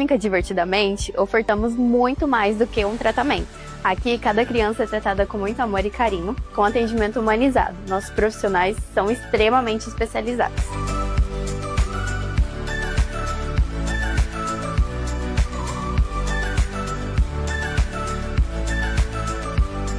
Clínica Divertidamente, ofertamos muito mais do que um tratamento. Aqui, cada criança é tratada com muito amor e carinho, com atendimento humanizado. Nossos profissionais são extremamente especializados.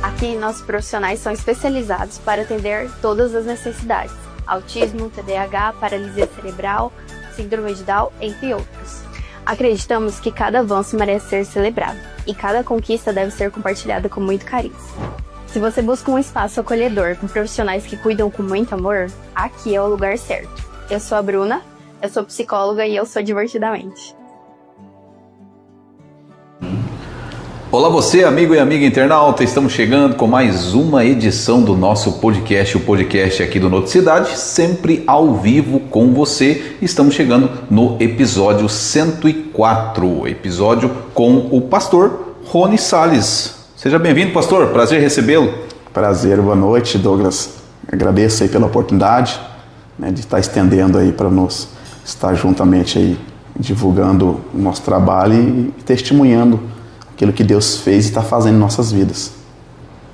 Aqui, nossos profissionais são especializados para atender todas as necessidades: autismo, TDAH, paralisia cerebral, síndrome de Down, entre outros. Acreditamos que cada avanço merece ser celebrado e cada conquista deve ser compartilhada com muito carinho. Se você busca um espaço acolhedor com profissionais que cuidam com muito amor, aqui é o lugar certo. Eu sou a Bruna, eu sou psicóloga e eu sou Divertidamente. Olá você, amigo e amiga internauta, estamos chegando com mais uma edição do nosso podcast, o podcast aqui do Noticidade, sempre ao vivo com você. Estamos chegando no episódio 104, episódio com o pastor Rony Salles. Seja bem-vindo, pastor, prazer recebê-lo. Prazer, boa noite, Douglas. Agradeço aí pela oportunidade, de estar estendendo aí para nós estar juntamente aí divulgando o nosso trabalho e testemunhando aquilo que Deus fez e está fazendo em nossas vidas.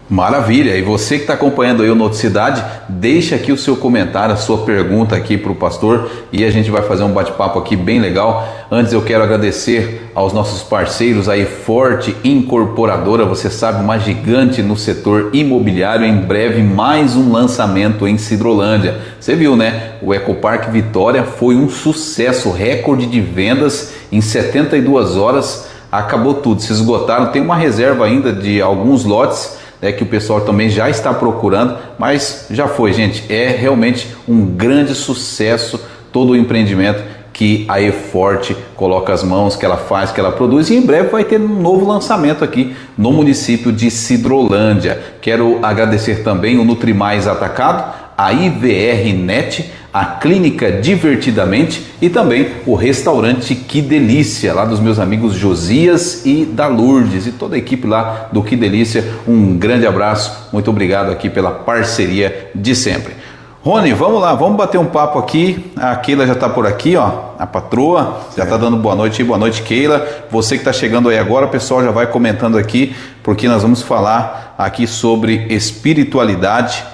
Maravilha! E você que está acompanhando aí o Noticidade, deixa aqui o seu comentário, a sua pergunta aqui para o pastor e a gente vai fazer um bate-papo aqui bem legal. Antes eu quero agradecer aos nossos parceiros aí, Forte Incorporadora, você sabe, uma gigante no setor imobiliário. Em breve mais um lançamento em Sidrolândia. Você viu, né? O Ecopark Vitória foi um sucesso, recorde de vendas em 72 horas. Acabou tudo, se esgotaram. Tem uma reserva ainda de alguns lotes, que o pessoal também já está procurando, mas já foi, gente. É realmente um grande sucesso todo o empreendimento que a E-Forte coloca as mãos, que ela faz, que ela produz, e em breve vai ter um novo lançamento aqui no município de Sidrolândia. Quero agradecer também o Nutrimais Atacado, a IVR Net, a Clínica Divertidamente e também o restaurante Que Delícia, lá dos meus amigos Josias e da Lourdes e toda a equipe lá do Que Delícia. Um grande abraço, muito obrigado aqui pela parceria de sempre. Rony, vamos lá, vamos bater um papo aqui. A Keila já está por aqui, ó, a patroa, já está dando boa noite, Keila. Você que está chegando aí agora, o pessoal já vai comentando aqui, porque nós vamos falar aqui sobre espiritualidade,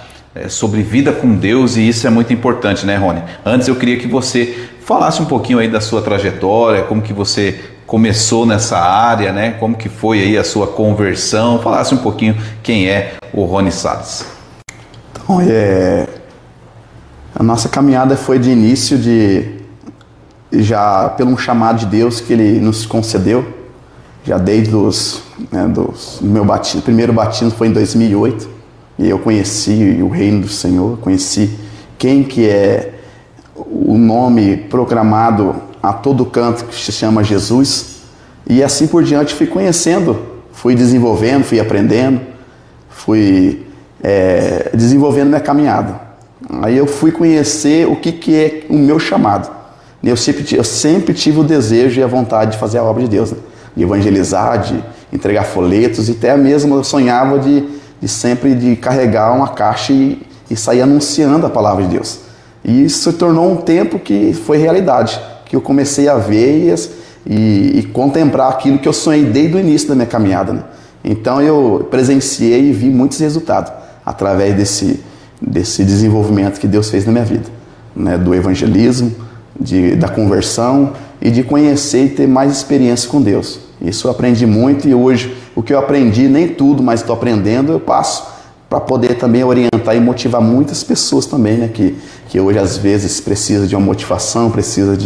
sobre vida com Deus, e isso é muito importante, né, Rony? Antes eu queria que você falasse um pouquinho aí da sua trajetória, como que você começou nessa área, né? Como que foi aí a sua conversão, falasse um pouquinho quem é o Rony Salles. Então, a nossa caminhada foi de início já pelo um chamado de Deus que Ele nos concedeu, já desde do meu batismo. O primeiro batismo foi em 2008, e eu conheci o reino do Senhor, conheci quem que é o nome proclamado a todo canto, que se chama Jesus, e assim por diante fui conhecendo, fui desenvolvendo, fui aprendendo, fui desenvolvendo minha caminhada. Aí eu fui conhecer o que é o meu chamado. Eu sempre tive o desejo e a vontade de fazer a obra de Deus, de evangelizar, de entregar folhetos, e até mesmo eu sonhava de sempre carregar uma caixa e sair anunciando a palavra de Deus. E isso se tornou um tempo que foi realidade, que eu comecei a ver e contemplar aquilo que eu sonhei desde o início da minha caminhada, Então eu presenciei e vi muitos resultados através desse desenvolvimento que Deus fez na minha vida, do evangelismo, da conversão e de conhecer e ter mais experiência com Deus. Isso eu aprendi muito, e hoje o que eu aprendi, nem tudo, mas estou aprendendo, eu passo para poder também orientar e motivar muitas pessoas também, que hoje às vezes precisa de uma motivação, precisa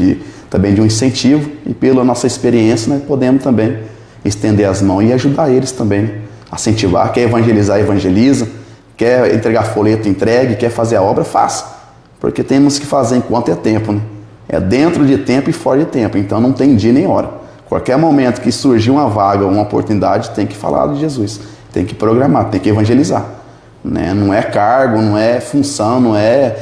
também de um incentivo, e pela nossa experiência podemos também estender as mãos e ajudar eles também, a incentivar. Quer evangelizar, evangeliza, quer entregar folheto, entregue, quer fazer a obra, faça, porque temos que fazer enquanto é tempo, É dentro de tempo e fora de tempo, então não tem dia nem hora. Qualquer momento que surgir uma vaga, uma oportunidade, tem que falar de Jesus, tem que programar, tem que evangelizar. Não é cargo, não é função, não é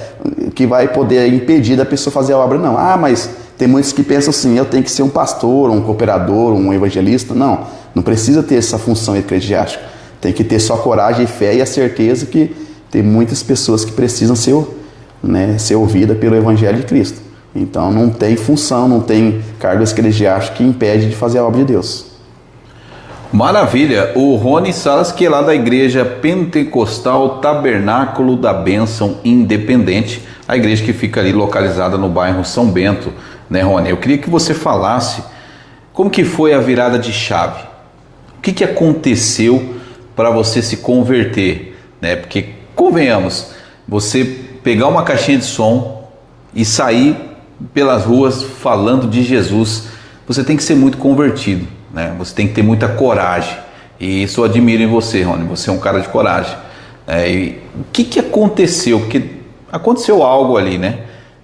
que vai poder impedir da pessoa fazer a obra, não. Mas tem muitos que pensam assim, eu tenho que ser um pastor, um cooperador, um evangelista. Não precisa ter essa função eclesiástica. Tem que ter só coragem e fé e a certeza que tem muitas pessoas que precisam ser ouvidas pelo Evangelho de Cristo. Então não tem função, não tem cargo eclesiástico que impede de fazer a obra de Deus. Maravilha! O Rony Salas, que é lá da Igreja Pentecostal Tabernáculo da Bênção Independente, a igreja que fica ali localizada no bairro São Bento, né, Rony? Eu queria que você falasse como que foi a virada de chave. O que aconteceu para você se converter, né? Porque, convenhamos, você pegar uma caixinha de som e sair pelas ruas falando de Jesus, você tem que ser muito convertido, né? Você tem que ter muita coragem, e isso eu admiro em você, Rony. Você é um cara de coragem. E o que aconteceu? Porque aconteceu algo ali, né?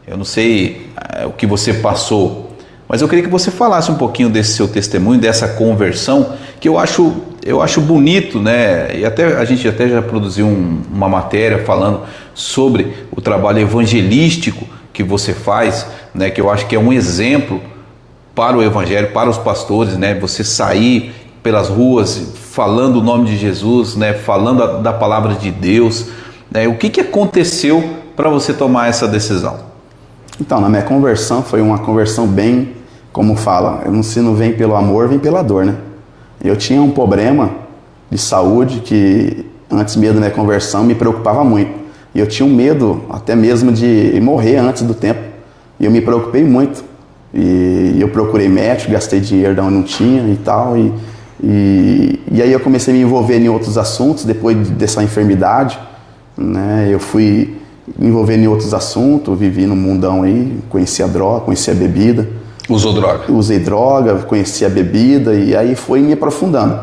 Eu não sei o que você passou, mas eu queria que você falasse um pouquinho desse seu testemunho, dessa conversão, que eu acho bonito, né? E a gente até já produziu uma matéria falando sobre o trabalho evangelístico que você faz, né? Que eu acho que é um exemplo para o evangelho, para os pastores, né? Você sair pelas ruas falando o nome de Jesus, né? Falando da palavra de Deus, né? O que aconteceu para você tomar essa decisão? Então, na minha conversão, foi uma conversão bem, como fala, se não vem pelo amor, vem pela dor, né? Eu tinha um problema de saúde que, antes mesmo da minha conversão, me preocupava muito. E eu tinha um medo até mesmo de morrer antes do tempo. E eu me preocupei muito. E eu procurei médico, gastei dinheiro de onde não tinha e tal. E aí eu comecei a me envolver em outros assuntos depois dessa enfermidade, né? Eu fui me envolvendo em outros assuntos, vivi no mundão aí, conheci a droga, conheci a bebida. Usou droga? Usei droga, conheci a bebida e aí foi me aprofundando,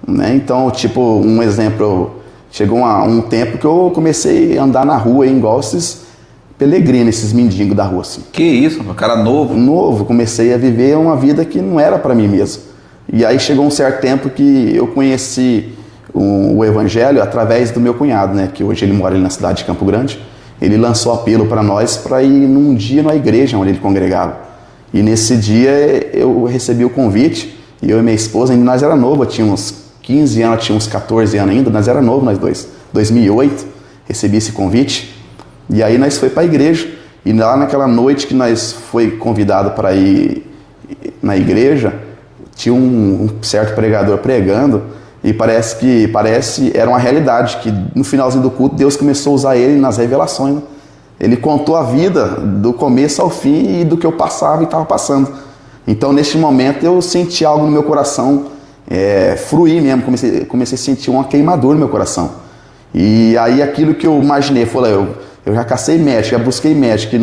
né? Então, tipo, um exemplo, chegou um tempo que eu comecei a andar na rua aí, igual esses peregrinos, esses mendigos da rua, assim. Que isso, um cara novo? Novo, comecei a viver uma vida que não era para mim mesmo. E aí chegou um certo tempo que eu conheci o evangelho através do meu cunhado, né? Que hoje ele mora ali na cidade de Campo Grande. Ele lançou apelo para nós para ir num dia na igreja onde ele congregava. E nesse dia eu recebi o convite, e eu e minha esposa, ainda nós era novo, eu tinha uns 15 anos, tinha uns 14 anos ainda, nós era novo nós dois. 2008, recebi esse convite, e aí nós foi para a igreja. E lá naquela noite que nós foi convidado para ir na igreja, tinha um certo pregador pregando, e parece era uma realidade, que no finalzinho do culto Deus começou a usar ele nas revelações, né? Ele contou a vida do começo ao fim e do que eu passava e estava passando. Então neste momento eu senti algo no meu coração fruir mesmo, comecei a sentir uma queimadura no meu coração. E aí aquilo que eu imaginei, eu já cacei médico, já busquei médico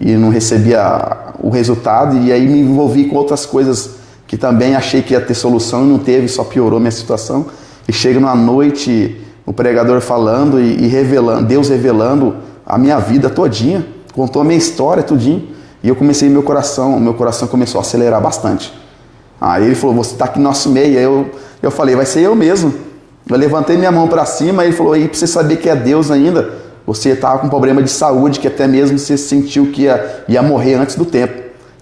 e não recebia o resultado, e aí me envolvi com outras coisas que também achei que ia ter solução e não teve, só piorou minha situação. E chega numa noite, o pregador falando e revelando, Deus revelando a minha vida todinha, contou a minha história todinha, e eu comecei, meu coração começou a acelerar bastante. Aí ele falou, você está aqui no nosso meio. Aí eu falei, vai ser eu mesmo. Eu levantei minha mão para cima, e ele falou, e para você saber que é Deus ainda, você estava com problema de saúde, que até mesmo você sentiu que ia morrer antes do tempo.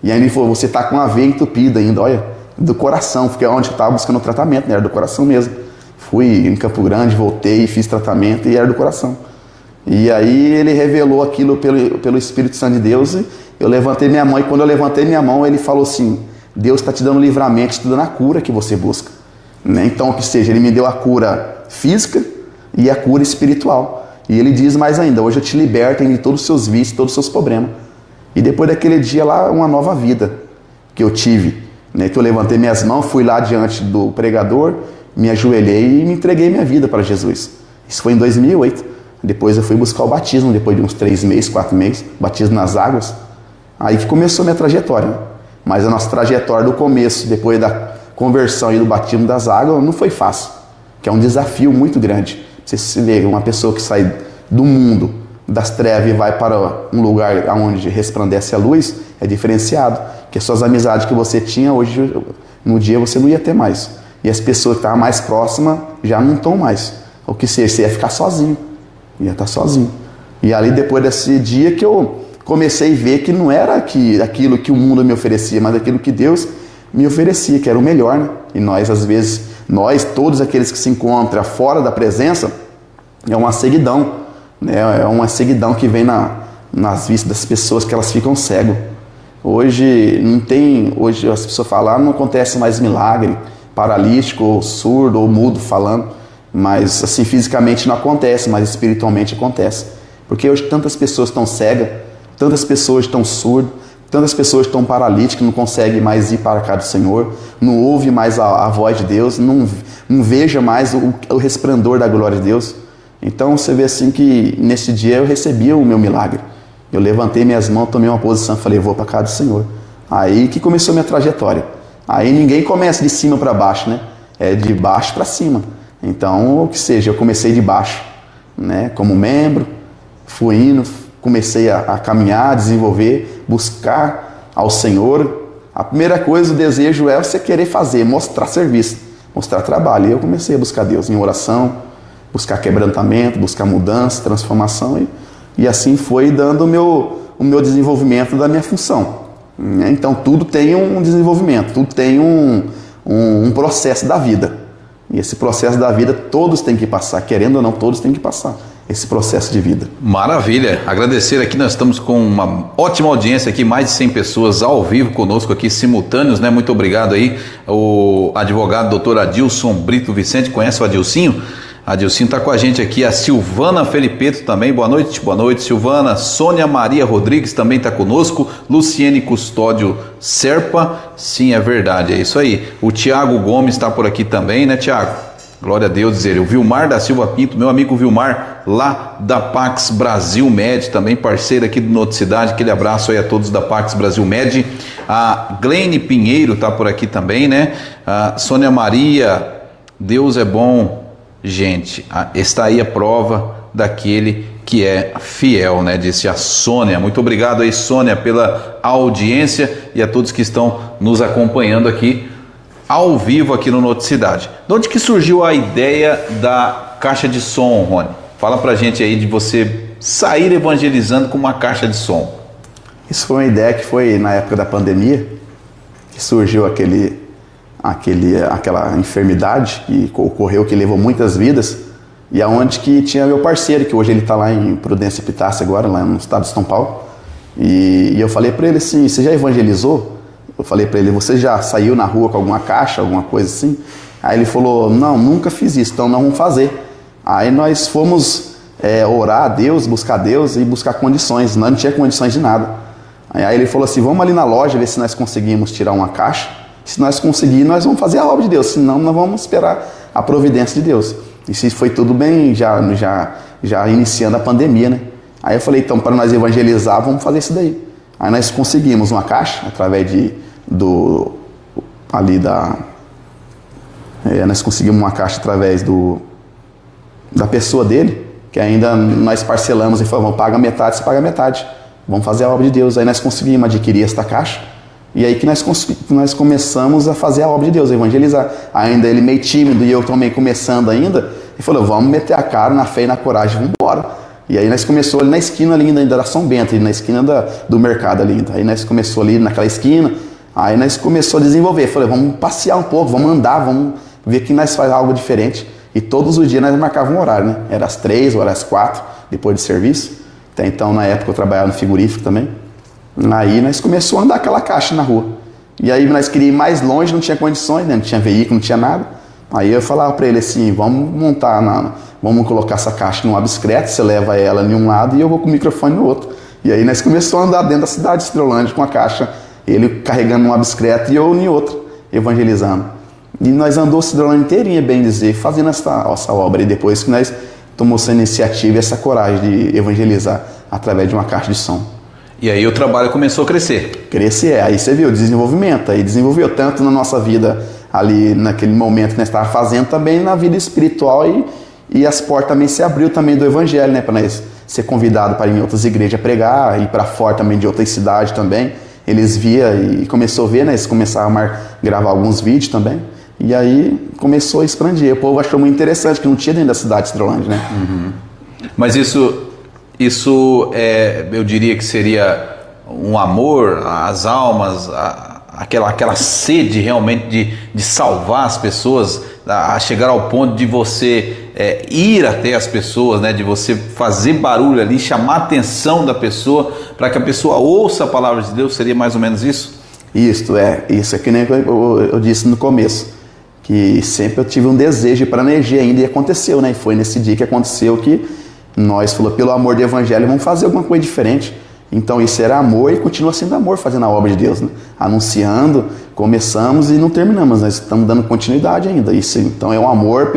E aí ele falou, você está com a veia entupida ainda, olha, do coração, porque onde eu estava buscando tratamento, né? Era do coração mesmo. Fui em Campo Grande, voltei e fiz tratamento, e era do coração. E aí ele revelou aquilo pelo Espírito Santo de Deus, e eu levantei minha mão, e quando eu levantei minha mão, ele falou assim, Deus está te dando livramento, te dando a cura que você busca, né? Então, que seja, ele me deu a cura física e a cura espiritual. E ele diz mais ainda, hoje eu te liberto de todos os seus vícios, todos os seus problemas. E depois daquele dia lá, uma nova vida que eu tive, né? Que eu levantei minhas mãos, fui lá diante do pregador, me ajoelhei e me entreguei minha vida para Jesus. Isso foi em 2008. Depois eu fui buscar o batismo, depois de uns 3 meses, 4 meses, batismo nas águas. Aí que começou a minha trajetória, né? Mas a nossa trajetória do começo, depois da conversão e do batismo das águas, não foi fácil, que é um desafio muito grande. Você se vê uma pessoa que sai do mundo das trevas e vai para um lugar onde resplandece a luz, é diferenciado, que as suas amizades que você tinha hoje, no dia você não ia ter mais, e as pessoas que estavam mais próximas já não estão mais, o que seja, você ia ficar sozinho, ia estar sozinho. E ali depois desse dia que eu comecei a ver que não era aquilo que o mundo me oferecia, mas aquilo que Deus me oferecia, que era o melhor, né? E nós, às vezes, todos aqueles que se encontram fora da presença, é uma ceguidão, né? É uma ceguidão que vem nas vistas das pessoas, que elas ficam cegas. Hoje não tem, hoje as pessoas falam, não acontece mais milagre, paralítico, ou surdo, ou mudo falando, mas assim fisicamente não acontece, mas espiritualmente acontece. Porque hoje tantas pessoas estão cegas, tantas pessoas estão surdas, tantas pessoas estão paralíticas, não conseguem mais ir para a casa do Senhor, não ouve mais a voz de Deus, não veja mais o resplendor da glória de Deus. Então você vê assim que nesse dia eu recebi o meu milagre. Eu levantei minhas mãos, tomei uma posição, falei, vou para a casa do Senhor. Aí que começou a minha trajetória. Aí ninguém começa de cima para baixo, né? É de baixo para cima. Então, o que seja, eu comecei de baixo, né? Como membro, fui indo, comecei a caminhar, desenvolver, buscar ao Senhor. A primeira coisa, o desejo é você querer fazer, mostrar serviço, mostrar trabalho. E eu comecei a buscar Deus em oração, buscar quebrantamento, buscar mudança, transformação. E assim foi dando o meu desenvolvimento da minha função. Então tudo tem um desenvolvimento, tudo tem um processo da vida. E esse processo da vida todos têm que passar, querendo ou não, todos têm que passar esse processo de vida. Maravilha, agradecer aqui, nós estamos com uma ótima audiência aqui, mais de 100 pessoas ao vivo conosco aqui, simultâneos, né? Muito obrigado aí, o advogado doutor Adilson Brito Vicente, conhece o Adilcinho? A Adilcinho está com a gente aqui, a Silvana Felipeto também, boa noite Silvana, Sônia Maria Rodrigues também está conosco, Luciene Custódio Serpa, sim, é verdade, é isso aí, o Tiago Gomes está por aqui também, né, Tiago? Glória a Deus, dizer, o Vilmar da Silva Pinto, meu amigo Vilmar, lá da Pax Brasil Med, também parceiro aqui do Noticidade, aquele abraço aí a todos da Pax Brasil Med, a Gleine Pinheiro está por aqui também, né, a Sônia Maria, Deus é bom. Gente, está aí a prova daquele que é fiel, né? Disse a Sônia. Muito obrigado aí, Sônia, pela audiência e a todos que estão nos acompanhando aqui ao vivo aqui no Noticidade. De onde que surgiu a ideia da caixa de som, Rony? Fala pra gente aí de você sair evangelizando com uma caixa de som. Isso foi uma ideia que foi na época da pandemia, que surgiu aquela enfermidade que ocorreu, que levou muitas vidas, e aonde que tinha meu parceiro, que hoje ele está lá em Prudência Epitácio agora, lá no estado de São Paulo, e eu falei para ele assim, você já evangelizou? Eu falei para ele, você já saiu na rua com alguma caixa, alguma coisa assim? Aí ele falou, não, nunca fiz isso, então nós vamos fazer. Aí nós fomos orar a Deus, buscar Deus e buscar condições, nós não tinha condições de nada. Aí ele falou assim, vamos ali na loja ver se nós conseguimos tirar uma caixa. Se nós conseguirmos, nós vamos fazer a obra de Deus, senão nós vamos esperar a providência de Deus. E se foi tudo bem, já iniciando a pandemia, né? Aí eu falei, então, para nós evangelizar, vamos fazer isso daí. Aí nós conseguimos uma caixa, através nós conseguimos uma caixa através da pessoa dele, que ainda nós parcelamos e falamos, paga metade, você paga metade. Vamos fazer a obra de Deus. Aí nós conseguimos adquirir esta caixa. E aí que nós começamos a fazer a obra de Deus, a evangelizar. Ainda ele meio tímido e eu também começando ainda. Ele falou, vamos meter a cara na fé e na coragem, vamos embora. E aí nós começamos ali na esquina ali ainda da São Bento, ali na esquina do mercado ali. Aí nós começamos ali naquela esquina. Aí nós começamos a desenvolver. Falei, vamos passear um pouco, vamos andar, vamos ver que nós faz algo diferente. E todos os dias nós marcávamos um horário, né? Era às 3 ou era às 4, depois de serviço. Até então, na época, eu trabalhava no frigorífico também. Aí nós começamos a andar aquela caixa na rua. E aí nós queríamos ir mais longe, não tinha condições, né? Não tinha veículo, não tinha nada. Aí eu falava para ele assim, vamos colocar essa caixa numa bicicleta, você leva ela em um lado e eu vou com o microfone no outro. E aí nós começamos a andar dentro da cidade de Estrelândia com a caixa, ele carregando uma bicicleta e eu em outra, evangelizando. E nós andamos a Estrelândia inteirinha, bem dizer, fazendo essa obra. E depois que nós tomamos essa iniciativa e essa coragem de evangelizar através de uma caixa de som. E aí o trabalho começou a crescer. Crescer, aí você viu o desenvolvimento, aí desenvolveu tanto na nossa vida ali naquele momento que nós estávamos fazendo, também na vida espiritual e as portas também se abriu também do evangelho, né, para nós ser convidado para ir em outras igrejas pregar, ir para fora também de outras cidades também. Eles via e começou a ver, né, eles começaram a gravar alguns vídeos também. E aí começou a expandir. O povo achou muito interessante, que não tinha dentro da cidade de Estrelândia, né? Uhum. Mas isso eu diria que seria um amor às almas, aquela sede realmente de salvar as pessoas, a chegar ao ponto de você ir até as pessoas, né? De você fazer barulho ali, chamar a atenção da pessoa, para que a pessoa ouça a palavra de Deus, seria mais ou menos isso? Isso é que nem eu disse no começo, que sempre eu tive um desejo para energia ainda, e aconteceu, né? E foi nesse dia que aconteceu que nós falou, pelo amor do evangelho, vamos fazer alguma coisa diferente. Então isso era amor e continua sendo amor, fazendo a obra de Deus, né? Anunciando, começamos e não terminamos, nós estamos dando continuidade ainda. Isso então é um amor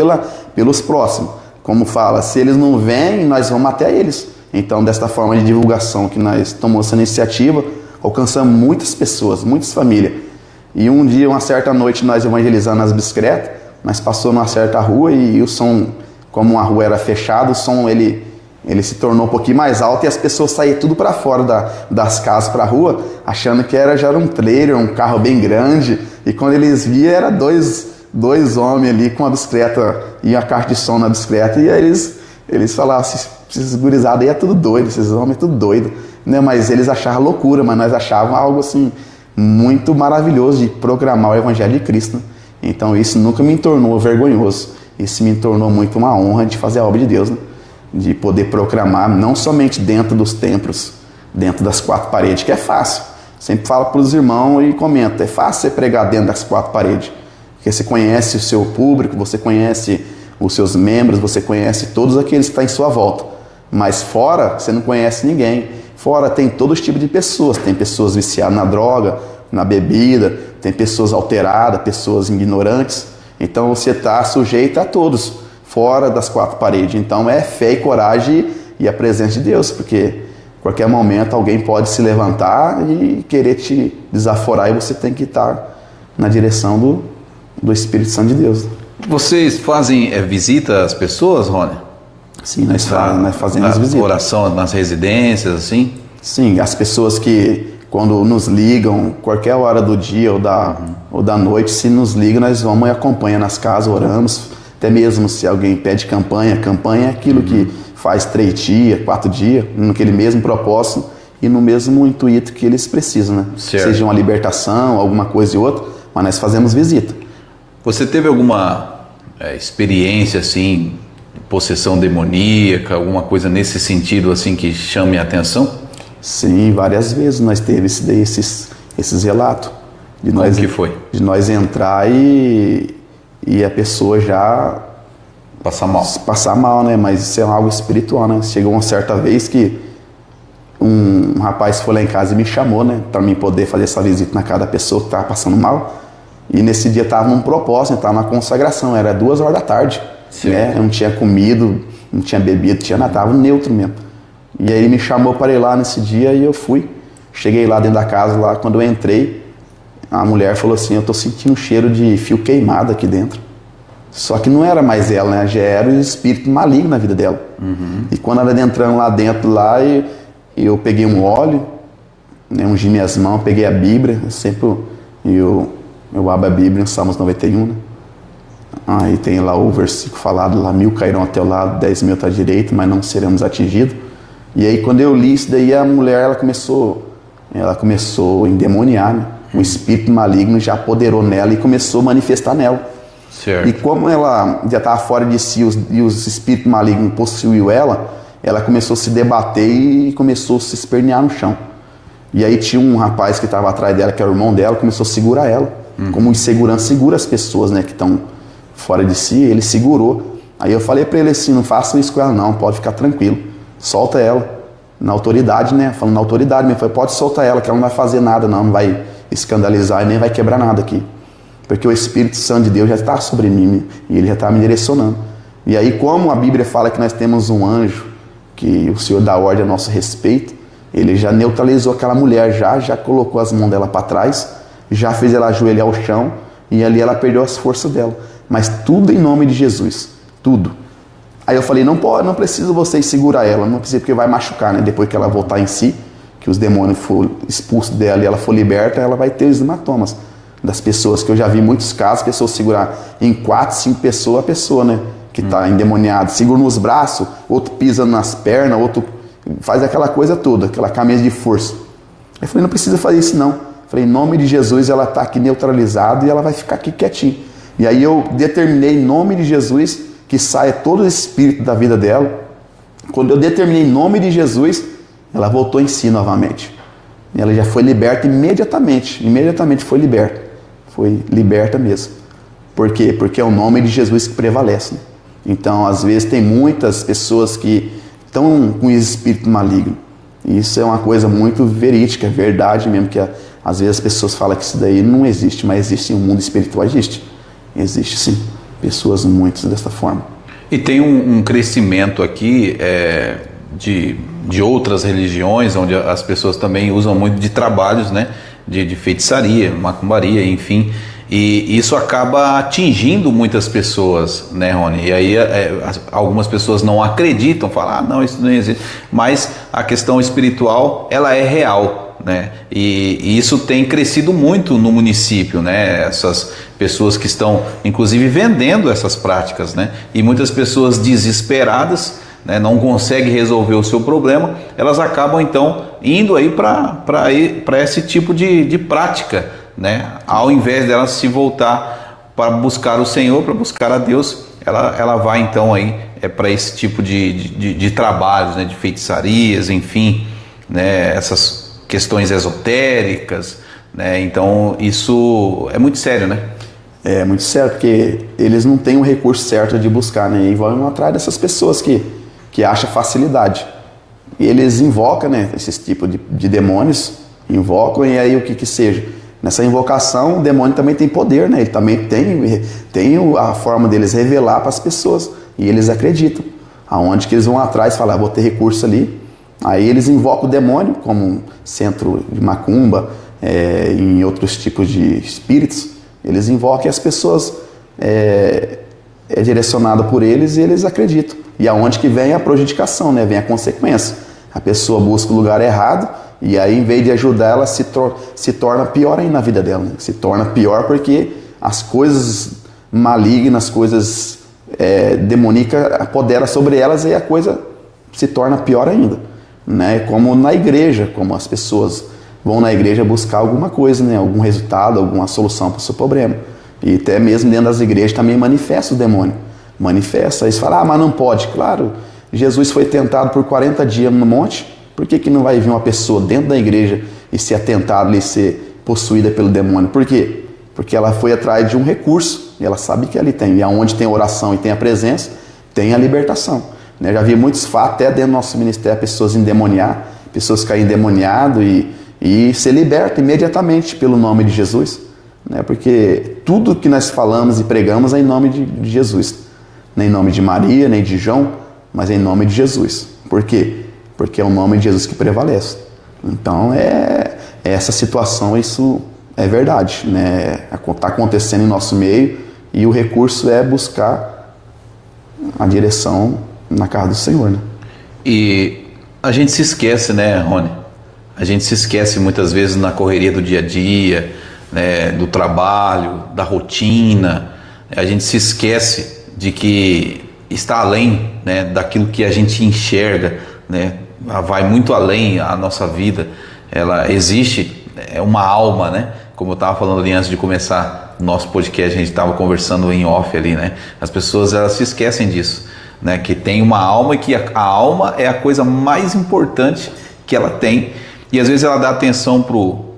pelos próximos. Como fala, se eles não vêm, nós vamos até eles. Então desta forma de divulgação que nós tomamos essa iniciativa, alcançamos muitas pessoas, muitas famílias. E um dia, uma certa noite, nós evangelizando nas bicicletas, nós passamos numa certa rua e o som, como a rua era fechada, o som ele se tornou um pouquinho mais alto e as pessoas saíam tudo para fora das casas para a rua, achando que já era um trailer, um carro bem grande. E quando eles viam, era dois homens ali com a bicicleta e a caixa de som na bicicleta. E aí eles falavam, esses gurizados aí é tudo doido, esses homens é tudo doido. Né? Mas eles achavam loucura, mas nós achávamos algo assim muito maravilhoso de proclamar o Evangelho de Cristo. Né? Então isso nunca me tornou vergonhoso. Isso me tornou muito uma honra de fazer a obra de Deus, né? De poder proclamar, não somente dentro dos templos, dentro das quatro paredes, que é fácil. Sempre falo para os irmãos e comento, é fácil você pregar dentro das quatro paredes, porque você conhece o seu público, você conhece os seus membros, você conhece todos aqueles que estão em sua volta. Mas fora, você não conhece ninguém. Fora tem todos os tipos de pessoas, tem pessoas viciadas na droga, na bebida, tem pessoas alteradas, pessoas ignorantes. Então você está sujeito a todos, fora das quatro paredes. Então é fé e coragem e a presença de Deus, porque a qualquer momento alguém pode se levantar e querer te desaforar e você tem que estar na direção do Espírito Santo de Deus. Vocês fazem visita às pessoas, Rony? Sim, nós fazemos visitas. Oração nas residências, assim? Sim, as pessoas que quando nos ligam, qualquer hora do dia ou da noite, se nos ligam, nós vamos e acompanhamos nas casas, oramos. Até mesmo se alguém pede campanha é aquilo que faz 3 dias, 4 dias, naquele mesmo propósito e no mesmo intuito que eles precisam, né? Certo. Seja uma libertação, alguma coisa e outra, mas nós fazemos visita. Você teve alguma experiência, assim, de possessão demoníaca, alguma coisa nesse sentido, assim, que chame a atenção? Sim, várias vezes nós temos esses relatos. Como que foi? De nós entrar e a pessoa já passar mal, né? Mas isso é algo espiritual, né? Chegou uma certa vez que um rapaz foi lá em casa e me chamou, né? Para mim poder fazer essa visita na casa da pessoa que estava passando mal. E nesse dia estava num propósito, estava na consagração, era 2 horas da tarde. Né? Eu não tinha comido, não tinha bebido, estava neutro mesmo. E aí ele me chamou para ir lá nesse dia e eu fui. Cheguei lá dentro da casa, lá quando eu entrei, a mulher falou assim, eu tô sentindo um cheiro de fio queimado aqui dentro. Só que não era mais ela, né? Já era o espírito maligno na vida dela. Uhum. E quando ela entrando lá dentro, eu peguei um óleo, né, ungi minhas mãos, peguei a Bíblia, eu abro a Bíblia em Salmos 91, né? Aí tem lá o versículo falado lá, 1000 cairão ao teu lado, 10.000 à tua direita, mas não seremos atingidos. E aí quando eu li isso daí, a mulher, ela começou a endemoniar, né? Um espírito maligno já apoderou nela e começou a manifestar nela. Certo. E como ela já estava fora de si e os espíritos malignos possuiu ela começou a se debater e começou a se espernear no chão. E aí tinha um rapaz que estava atrás dela, que era o irmão dela, começou a segurar ela. Como insegurança segura as pessoas, né, que estão fora de si, ele segurou. Aí eu falei para ele assim, não faça isso com ela não, pode ficar tranquilo, solta ela. Na autoridade, né, falando na autoridade mesmo, falei, pode soltar ela, que ela não vai fazer nada não vai escandalizar e nem vai quebrar nada aqui. Porque o Espírito Santo de Deus já está sobre mim e ele já está me direcionando. E aí, como a Bíblia fala que nós temos um anjo, que o Senhor dá ordem a nosso respeito, ele já neutralizou aquela mulher, já colocou as mãos dela para trás, já fez ela ajoelhar ao chão e ali ela perdeu as forças dela. Mas tudo em nome de Jesus, tudo. Aí eu falei, não precisa vocês segurar ela, não precisa porque vai machucar, né? Depois que ela voltar em si, que os demônios for expulsos dela e ela for liberta, ela vai ter os hematomas das pessoas, que eu já vi muitos casos, pessoas segurar em 4, 5 pessoas, a pessoa, né, que está endemoniada, segura nos braços, outro pisa nas pernas, outro faz aquela coisa toda, aquela camisa de força. Aí eu falei, não precisa fazer isso não. Eu falei, em nome de Jesus, ela está aqui neutralizada e ela vai ficar aqui quietinha. E aí eu determinei, em nome de Jesus, que saia todo esse espírito da vida dela. Quando eu determinei em nome de Jesus, ela voltou em si novamente. Ela já foi liberta imediatamente foi liberta. Foi liberta mesmo. Por quê? Porque é o nome de Jesus que prevalece, né? Então, às vezes, tem muitas pessoas que estão com espírito maligno. E isso é uma coisa muito verídica, é verdade mesmo, que às vezes as pessoas falam que isso daí não existe, mas existe, o mundo espiritual existe. Existe sim, pessoas muitas dessa forma. E tem um crescimento aqui de outras religiões, onde as pessoas também usam muito de trabalhos, né, de feitiçaria, macumbaria, enfim. E isso acaba atingindo muitas pessoas, né, Rony? E aí algumas pessoas não acreditam, falam, não, isso não existe. Mas a questão espiritual, ela é real, né? E isso tem crescido muito no município, né? Essas pessoas que estão, inclusive, vendendo essas práticas, né? E muitas pessoas desesperadas, né, não conseguem resolver o seu problema, elas acabam, então, indo aí para esse tipo de prática, né? Ao invés dela se voltar para buscar o Senhor, para buscar a Deus, ela vai então aí para esse tipo de trabalhos, né? De feitiçarias, enfim, né? Essas questões esotéricas, né? Então isso é muito sério, né? É muito sério, porque eles não têm o recurso certo de buscar, né? E vão atrás dessas pessoas que acham facilidade. E eles invocam, né? Esses tipos de demônios, invocam, e aí o que seja. Nessa invocação, o demônio também tem poder, né? Ele também tem a forma deles revelar para as pessoas. E eles acreditam. Aonde que eles vão atrás e falam, vou ter recurso ali. Aí eles invocam o demônio, como um centro de macumba, em outros tipos de espíritos. Eles invocam e as pessoas é direcionada por eles e eles acreditam. E aonde que vem a prejudicação, né? Vem a consequência. A pessoa busca o lugar errado, e aí, em vez de ajudar, ela se torna pior ainda na vida dela. Né? Se torna pior porque as coisas malignas, as coisas demoníacas apoderam sobre elas e a coisa se torna pior ainda. Né? Como na igreja, como as pessoas vão na igreja buscar alguma coisa, né? Algum resultado, alguma solução para o seu problema. E até mesmo dentro das igrejas também manifesta o demônio. Manifesta. Eles falam, mas não pode. Claro, Jesus foi tentado por 40 dias no monte. Por que não vai vir uma pessoa dentro da igreja e ser atentada e ser possuída pelo demônio? Por quê? Porque ela foi atrás de um recurso e ela sabe que ali tem. E aonde tem oração e tem a presença, tem a libertação. Né? Já vi muitos fatos, até dentro do nosso ministério, pessoas endemoniar, pessoas caírem endemoniado e ser libertas imediatamente pelo nome de Jesus. Né? Porque tudo que nós falamos e pregamos é em nome de Jesus. Nem em nome de Maria, nem de João, mas em nome de Jesus. Por quê? Porque é o nome de Jesus que prevalece. Então, essa situação, isso é verdade, né? Está acontecendo em nosso meio e o recurso é buscar a direção na casa do Senhor, né? E a gente se esquece, né, Rony? A gente se esquece muitas vezes na correria do dia a dia, né, do trabalho, da rotina. A gente se esquece de que está além, né, daquilo que a gente enxerga, né? Vai muito além a nossa vida. Ela existe, uma alma, né? Como eu estava falando ali antes de começar o nosso podcast, a gente estava conversando em off ali, né? As pessoas, elas se esquecem disso, né? Que tem uma alma e que a alma é a coisa mais importante que ela tem. E às vezes ela dá atenção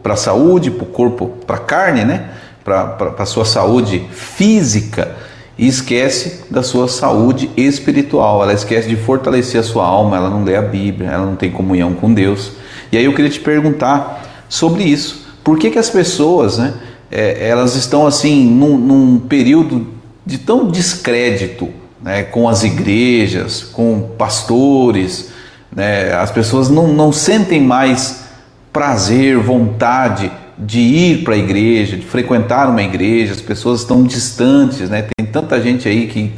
para a saúde, para o corpo, para a carne, né? Para a sua saúde física, e esquece da sua saúde espiritual. Ela esquece de fortalecer a sua alma. Ela não lê a Bíblia, ela não tem comunhão com Deus. E aí eu queria te perguntar sobre isso. Por que as pessoas, né, elas estão assim num período de tão descrédito, né, com as igrejas, com pastores, né? As pessoas não sentem mais prazer, vontade de ir para a igreja, de frequentar uma igreja. As pessoas estão distantes, né? Tem tanta gente aí que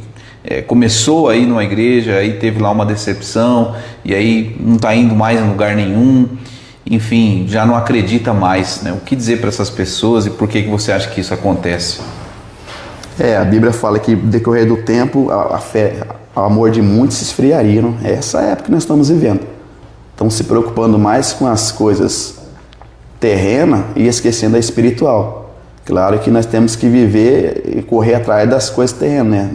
começou a ir numa igreja, aí teve lá uma decepção, e aí não está indo mais em lugar nenhum, enfim, já não acredita mais, né? O que dizer para essas pessoas e por que você acha que isso acontece? A Bíblia fala que no decorrer do tempo a fé, o amor de muitos se esfriariam. É essa época que nós estamos vivendo. Estão se preocupando mais com as coisas terrena e esquecendo a espiritual. Claro que nós temos que viver e correr atrás das coisas terrenas, né?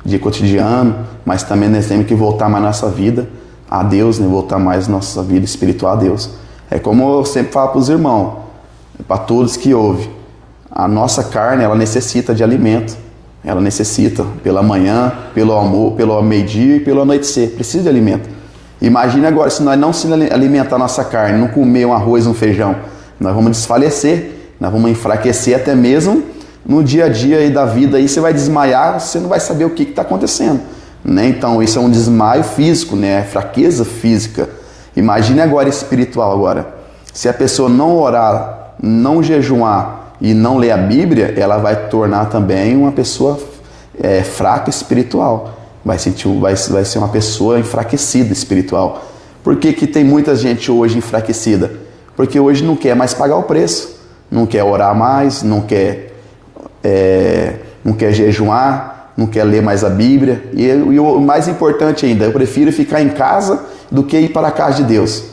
dia cotidiano, mas também nós temos que voltar mais nossa vida a Deus, né? Voltar mais nossa vida espiritual a Deus. É como eu sempre falo para os irmãos, para todos que ouvem, a nossa carne, ela necessita de alimento, ela necessita pela manhã, pelo almoço, pelo meio-dia e pelo anoitecer, precisa de alimento. Imagine agora, se nós não se alimentar a nossa carne, não comer um arroz, um feijão, nós vamos desfalecer, nós vamos enfraquecer até mesmo no dia a dia aí da vida, aí você vai desmaiar, você não vai saber o que está acontecendo, né? Então isso é um desmaio físico, né? Fraqueza física. Imagine agora espiritual agora. Se a pessoa não orar, não jejuar e não ler a Bíblia, ela vai tornar também uma pessoa fraca espiritual. Vai ser uma pessoa enfraquecida espiritual. Por que que tem muita gente hoje enfraquecida? Porque hoje não quer mais pagar o preço, não quer orar mais, não quer jejuar, não quer ler mais a Bíblia. E o mais importante ainda, eu prefiro ficar em casa do que ir para a casa de Deus.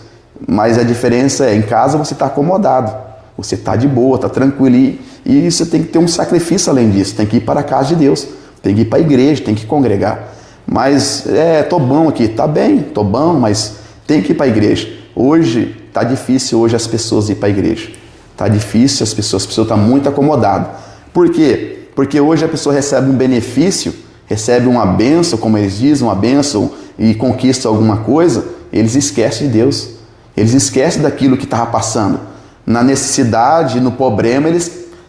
Mas a diferença é, em casa você está acomodado, você está de boa, está tranquilo. E você tem que ter um sacrifício além disso, tem que ir para a casa de Deus, tem que ir para a igreja, tem que congregar. Mas, tô bom aqui, tá bem, tô bom, mas tem que ir para a igreja. Hoje, tá difícil hoje as pessoas ir para a igreja. Tá difícil as pessoas estão muito acomodadas. Por quê? Porque hoje a pessoa recebe um benefício, recebe uma bênção, como eles dizem, uma bênção e conquista alguma coisa, eles esquecem de Deus. Eles esquecem daquilo que estava passando. Na necessidade, no problema,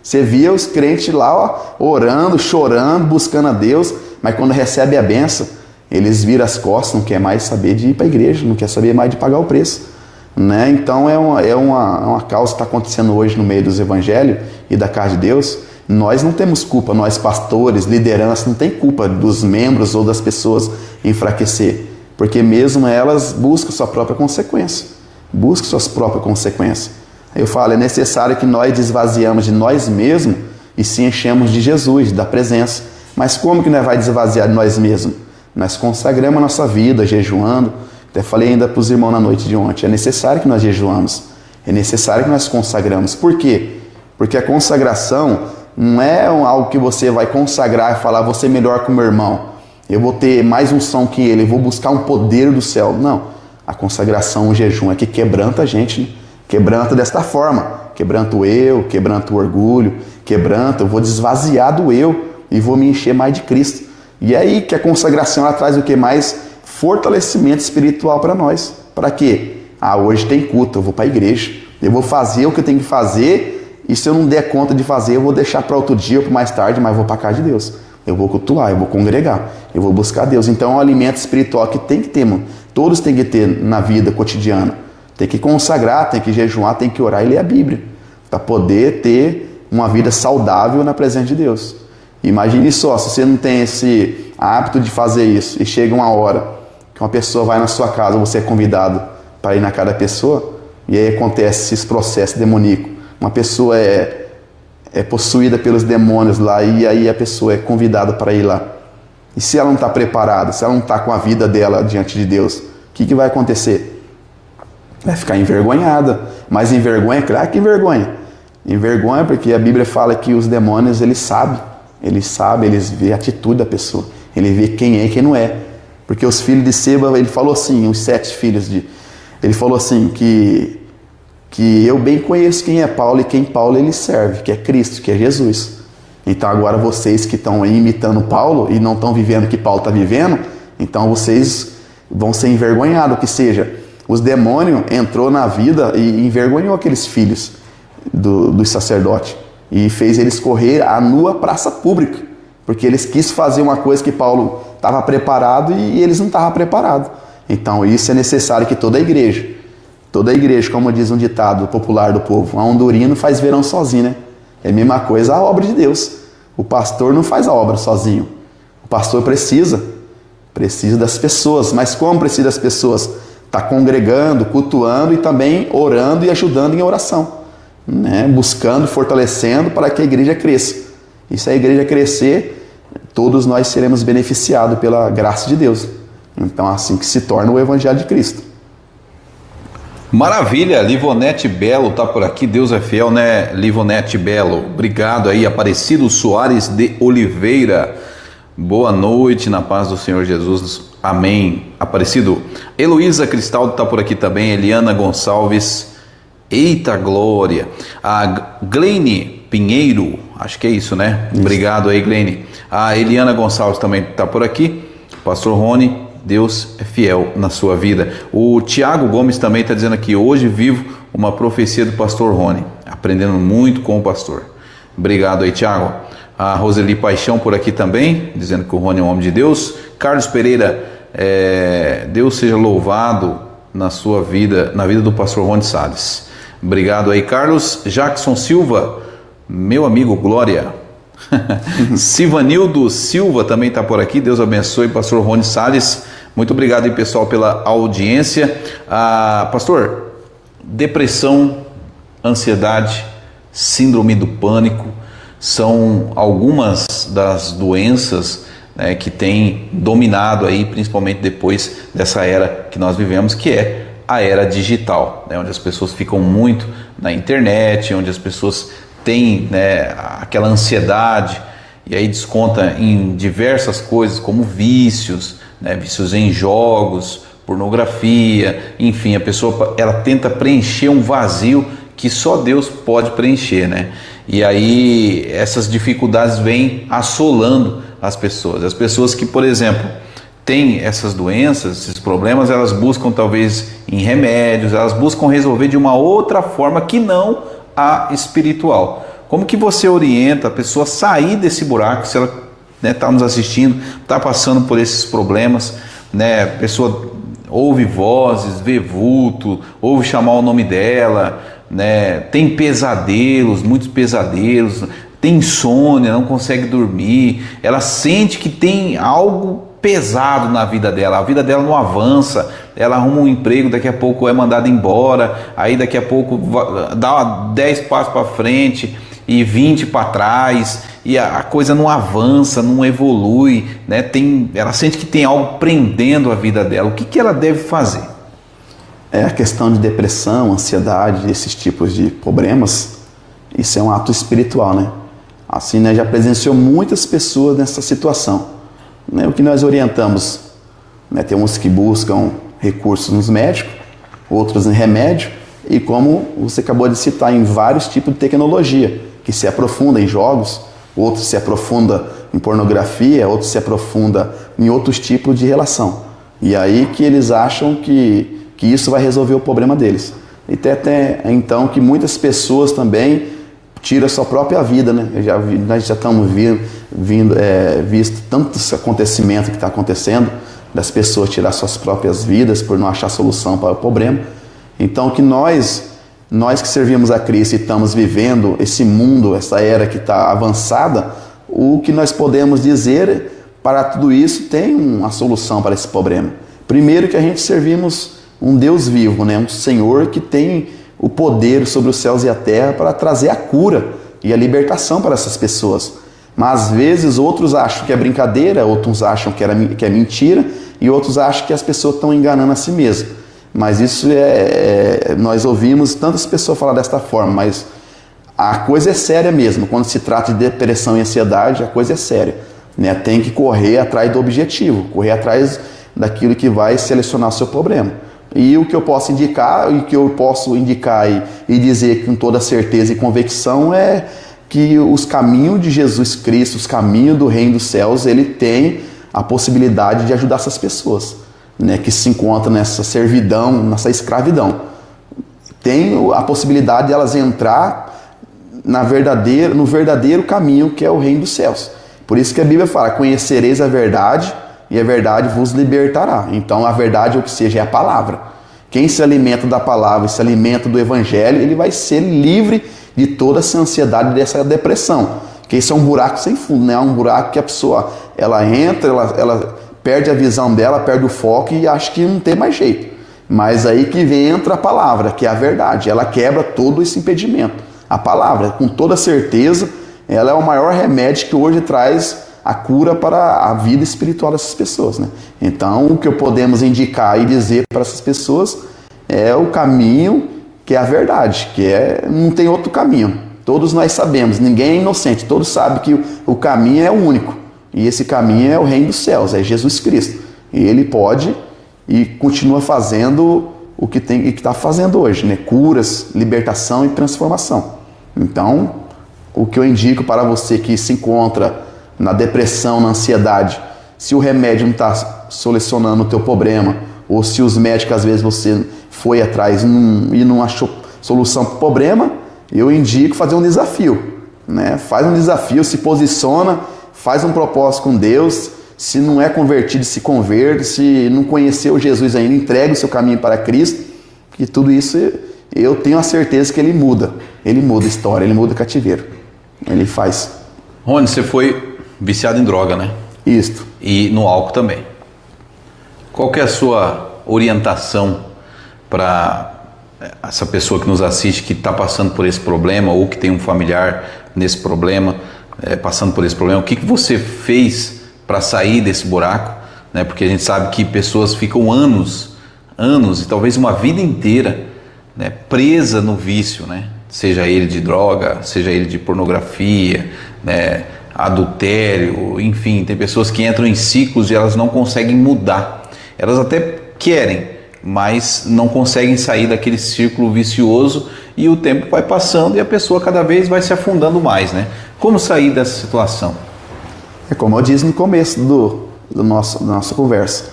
você via os crentes lá orando, chorando, buscando a Deus, mas quando recebe a benção, eles viram as costas, não quer mais saber de ir para a igreja, não quer saber mais de pagar o preço. Né? Então é uma causa que está acontecendo hoje no meio dos evangelhos e da casa de Deus. Nós não temos culpa, nós pastores, liderança, não tem culpa dos membros ou das pessoas enfraquecer, porque mesmo elas buscam sua própria consequência, buscam suas próprias consequências. Eu falo, é necessário que nós desvaziamos de nós mesmos e se enchemos de Jesus, da presença. Mas como que nós vamos desvaziar de nós mesmos? Nós consagramos a nossa vida, jejuando. Até falei ainda para os irmãos na noite de ontem, é necessário que nós jejuamos, é necessário que nós consagramos. Por quê? Porque a consagração não é algo que você vai consagrar e falar, vou ser melhor que o meu irmão, eu vou ter mais unção que ele, eu vou buscar um poder do céu. Não, a consagração, o jejum é que quebranta a gente, né? Quebranta desta forma, quebranta o eu, quebranta o orgulho, quebranta, eu vou desvaziar do eu e vou me encher mais de Cristo. E é aí que a consagração ela traz o que mais? Fortalecimento espiritual para nós. Para quê? Hoje tem culto, eu vou para a igreja, eu vou fazer o que eu tenho que fazer, e se eu não der conta de fazer, eu vou deixar para outro dia ou para mais tarde, mas eu vou para a casa de Deus. Eu vou cultuar, eu vou congregar, eu vou buscar Deus. Então é um alimento espiritual que tem que ter, mano. Todos têm que ter na vida cotidiana. Tem que consagrar, tem que jejuar, tem que orar e ler a Bíblia, para poder ter uma vida saudável na presença de Deus. Imagine só, se você não tem esse hábito de fazer isso, e chega uma hora que uma pessoa vai na sua casa, você é convidado para ir na casa da pessoa, e aí acontece esse processo demoníaco. Uma pessoa é possuída pelos demônios lá, e aí a pessoa é convidada para ir lá. E se ela não está preparada, se ela não está com a vida dela diante de Deus, o que vai acontecer? Vai ficar envergonhada. Mas envergonha, claro que envergonha. Envergonha porque a Bíblia fala que os demônios, eles sabem, eles veem a atitude da pessoa, ele vê quem é e quem não é. Porque os filhos de Seba, ele falou assim, os 7 filhos ele falou assim, que eu bem conheço quem é Paulo e quem Paulo ele serve, que é Cristo, que é Jesus. Então agora vocês que estão imitando Paulo e não estão vivendo o que Paulo está vivendo, então vocês vão ser envergonhados, que seja, os demônios entrou na vida e envergonhou aqueles filhos dos sacerdotes e fez eles correr à nua praça pública, porque eles quis fazer uma coisa que Paulo estava preparado e eles não estavam preparados. Então isso é necessário que toda a igreja, como diz um ditado popular do povo, a andorinha não faz verão sozinho, né? É a mesma coisa a obra de Deus. O pastor não faz a obra sozinho. O pastor precisa das pessoas. Mas como precisa das pessoas? Está congregando, cultuando e também orando e ajudando em oração, né? Buscando, fortalecendo para que a igreja cresça. E se a igreja crescer, todos nós seremos beneficiados pela graça de Deus. Então assim que se torna o Evangelho de Cristo. Maravilha, Livonete Belo está por aqui, Deus é fiel, né, Livonete Belo? Obrigado aí, Aparecido Soares de Oliveira. Boa noite, na paz do Senhor Jesus. Amém. Aparecido. Heloísa Cristaldo está por aqui também. Eliana Gonçalves. Eita glória. A Gleine Pinheiro, acho que é isso, né? Isso. Obrigado aí, Gleine. A Eliana Gonçalves também está por aqui. Pastor Rony, Deus é fiel na sua vida. O Tiago Gomes também está dizendo aqui: hoje vivo uma profecia do pastor Rony, aprendendo muito com o pastor. Obrigado aí, Tiago. A Roseli Paixão por aqui também, dizendo que o Rony é um homem de Deus. Carlos Pereira, Deus seja louvado na sua vida, na vida do pastor Rony Salles. Obrigado aí, Carlos. Jackson Silva, meu amigo, glória. Sivanildo Silva também está por aqui. Deus abençoe, pastor Rony Salles. Muito obrigado aí, pessoal, pela audiência. Pastor, depressão, ansiedade, síndrome do pânico são algumas das doenças, né, que têm dominado aí, principalmente depois dessa era que nós vivemos, que é a era digital, né, onde as pessoas ficam muito na internet, onde as pessoas têm, né, aquela ansiedade e aí desconta em diversas coisas como vícios, né, vícios em jogos, pornografia, enfim, a pessoa ela tenta preencher um vazio que só Deus pode preencher, né? E aí essas dificuldades vêm assolando as pessoas que, por exemplo, têm essas doenças, esses problemas, elas buscam talvez em remédios, elas buscam resolver de uma outra forma que não a espiritual. Como que você orienta a pessoa a sair desse buraco, se ela está, né, nos assistindo, está passando por esses problemas, né? A pessoa ouve vozes, vê vulto, ouve chamar o nome dela, né? Tem pesadelos, muitos pesadelos, tem insônia, não consegue dormir, ela sente que tem algo pesado na vida dela, a vida dela não avança, ela arruma um emprego, daqui a pouco é mandada embora, aí daqui a pouco dá 10 passos para frente e 20 para trás, e a coisa não avança, não evolui, né? Ela sente que tem algo prendendo a vida dela. O que ela deve fazer? A questão de depressão, ansiedade, esses tipos de problemas, isso é um ato espiritual, né? Assim, né, já presenciou muitas pessoas nessa situação, né? O que nós orientamos, né, tem uns que buscam recursos nos médicos, outros em remédio, e como você acabou de citar, em vários tipos de tecnologia, que se aprofunda em jogos, outros se aprofunda em pornografia, outros se aprofunda em outros tipos de relação. E aí que eles acham que isso vai resolver o problema deles. E até então que muitas pessoas também tiram a sua própria vida, né? Nós já estamos visto tantos acontecimentos que está acontecendo, das pessoas tirar suas próprias vidas por não achar solução para o problema. Então que nós que servimos a Cristo e estamos vivendo esse mundo, essa era que está avançada, o que nós podemos dizer para tudo isso tem uma solução para esse problema. Primeiro que a gente servimos um Deus vivo, né? Um Senhor que tem o poder sobre os céus e a terra para trazer a cura e a libertação para essas pessoas. Mas às vezes outros acham que é brincadeira, outros acham que é mentira e outros acham que as pessoas estão enganando a si mesmas. Mas isso nós ouvimos tantas pessoas falar desta forma, mas a coisa é séria mesmo. Quando se trata de depressão e ansiedade, a coisa é séria, né? Tem que correr atrás do objetivo, correr atrás daquilo que vai selecionar o seu problema. E o que eu posso indicar, e dizer com toda certeza e convicção é que os caminhos de Jesus Cristo, os caminhos do reino dos céus, ele tem a possibilidade de ajudar essas pessoas, né, que se encontram nessa servidão, nessa escravidão. Tem a possibilidade de elas entrar no verdadeiro caminho, que é o reino dos céus. Por isso que a Bíblia fala: conhecereis a verdade e a verdade vos libertará. Então a verdade, ou que seja, é a palavra. Quem se alimenta da palavra, se alimenta do evangelho, ele vai ser livre de toda essa ansiedade, dessa depressão. Porque isso é um buraco sem fundo, né? É um buraco que a pessoa, ela entra, ela perde a visão dela, perde o foco e acha que não tem mais jeito. Mas aí que entra a palavra, que é a verdade. Ela quebra todo esse impedimento. A palavra, com toda certeza, ela é o maior remédio que hoje traz a cura para a vida espiritual dessas pessoas, né? Então, o que podemos indicar e dizer para essas pessoas é o caminho, que é a verdade, não tem outro caminho. Todos nós sabemos, ninguém é inocente, todos sabem que o caminho é o único, E esse caminho é o reino dos céus, é Jesus Cristo. E ele pode e continua fazendo o que está fazendo hoje, né? Curas, libertação e transformação. Então, o que eu indico para você que se encontra na depressão, na ansiedade, se o remédio não está solucionando o teu problema, ou se os médicos, às vezes, você foi atrás e não achou solução para o problema, eu indico fazer um desafio, né? Faz um desafio, se posiciona, faz um propósito com Deus. Se não é convertido, se converta. Se não conheceu Jesus ainda, entregue o seu caminho para Cristo. E tudo isso eu tenho a certeza que ele muda a história, ele muda o cativeiro, ele faz. Rony, você foi viciado em droga, né? Isto. E no álcool também. Qual que é a sua orientação para essa pessoa que nos assiste, que está passando por esse problema, ou que tem um familiar nesse problema, passando por esse problema? O que você fez para sair desse buraco, né? Porque a gente sabe que pessoas ficam anos e talvez uma vida inteira, né, presa no vício, né? Seja ele de droga, seja ele de pornografia, né, adultério, enfim, tem pessoas que entram em ciclos e elas não conseguem mudar. Elas até querem, mas não conseguem sair daquele círculo vicioso, e o tempo vai passando e a pessoa cada vez vai se afundando mais, né? Como sair dessa situação? É como eu disse no começo da nossa conversa.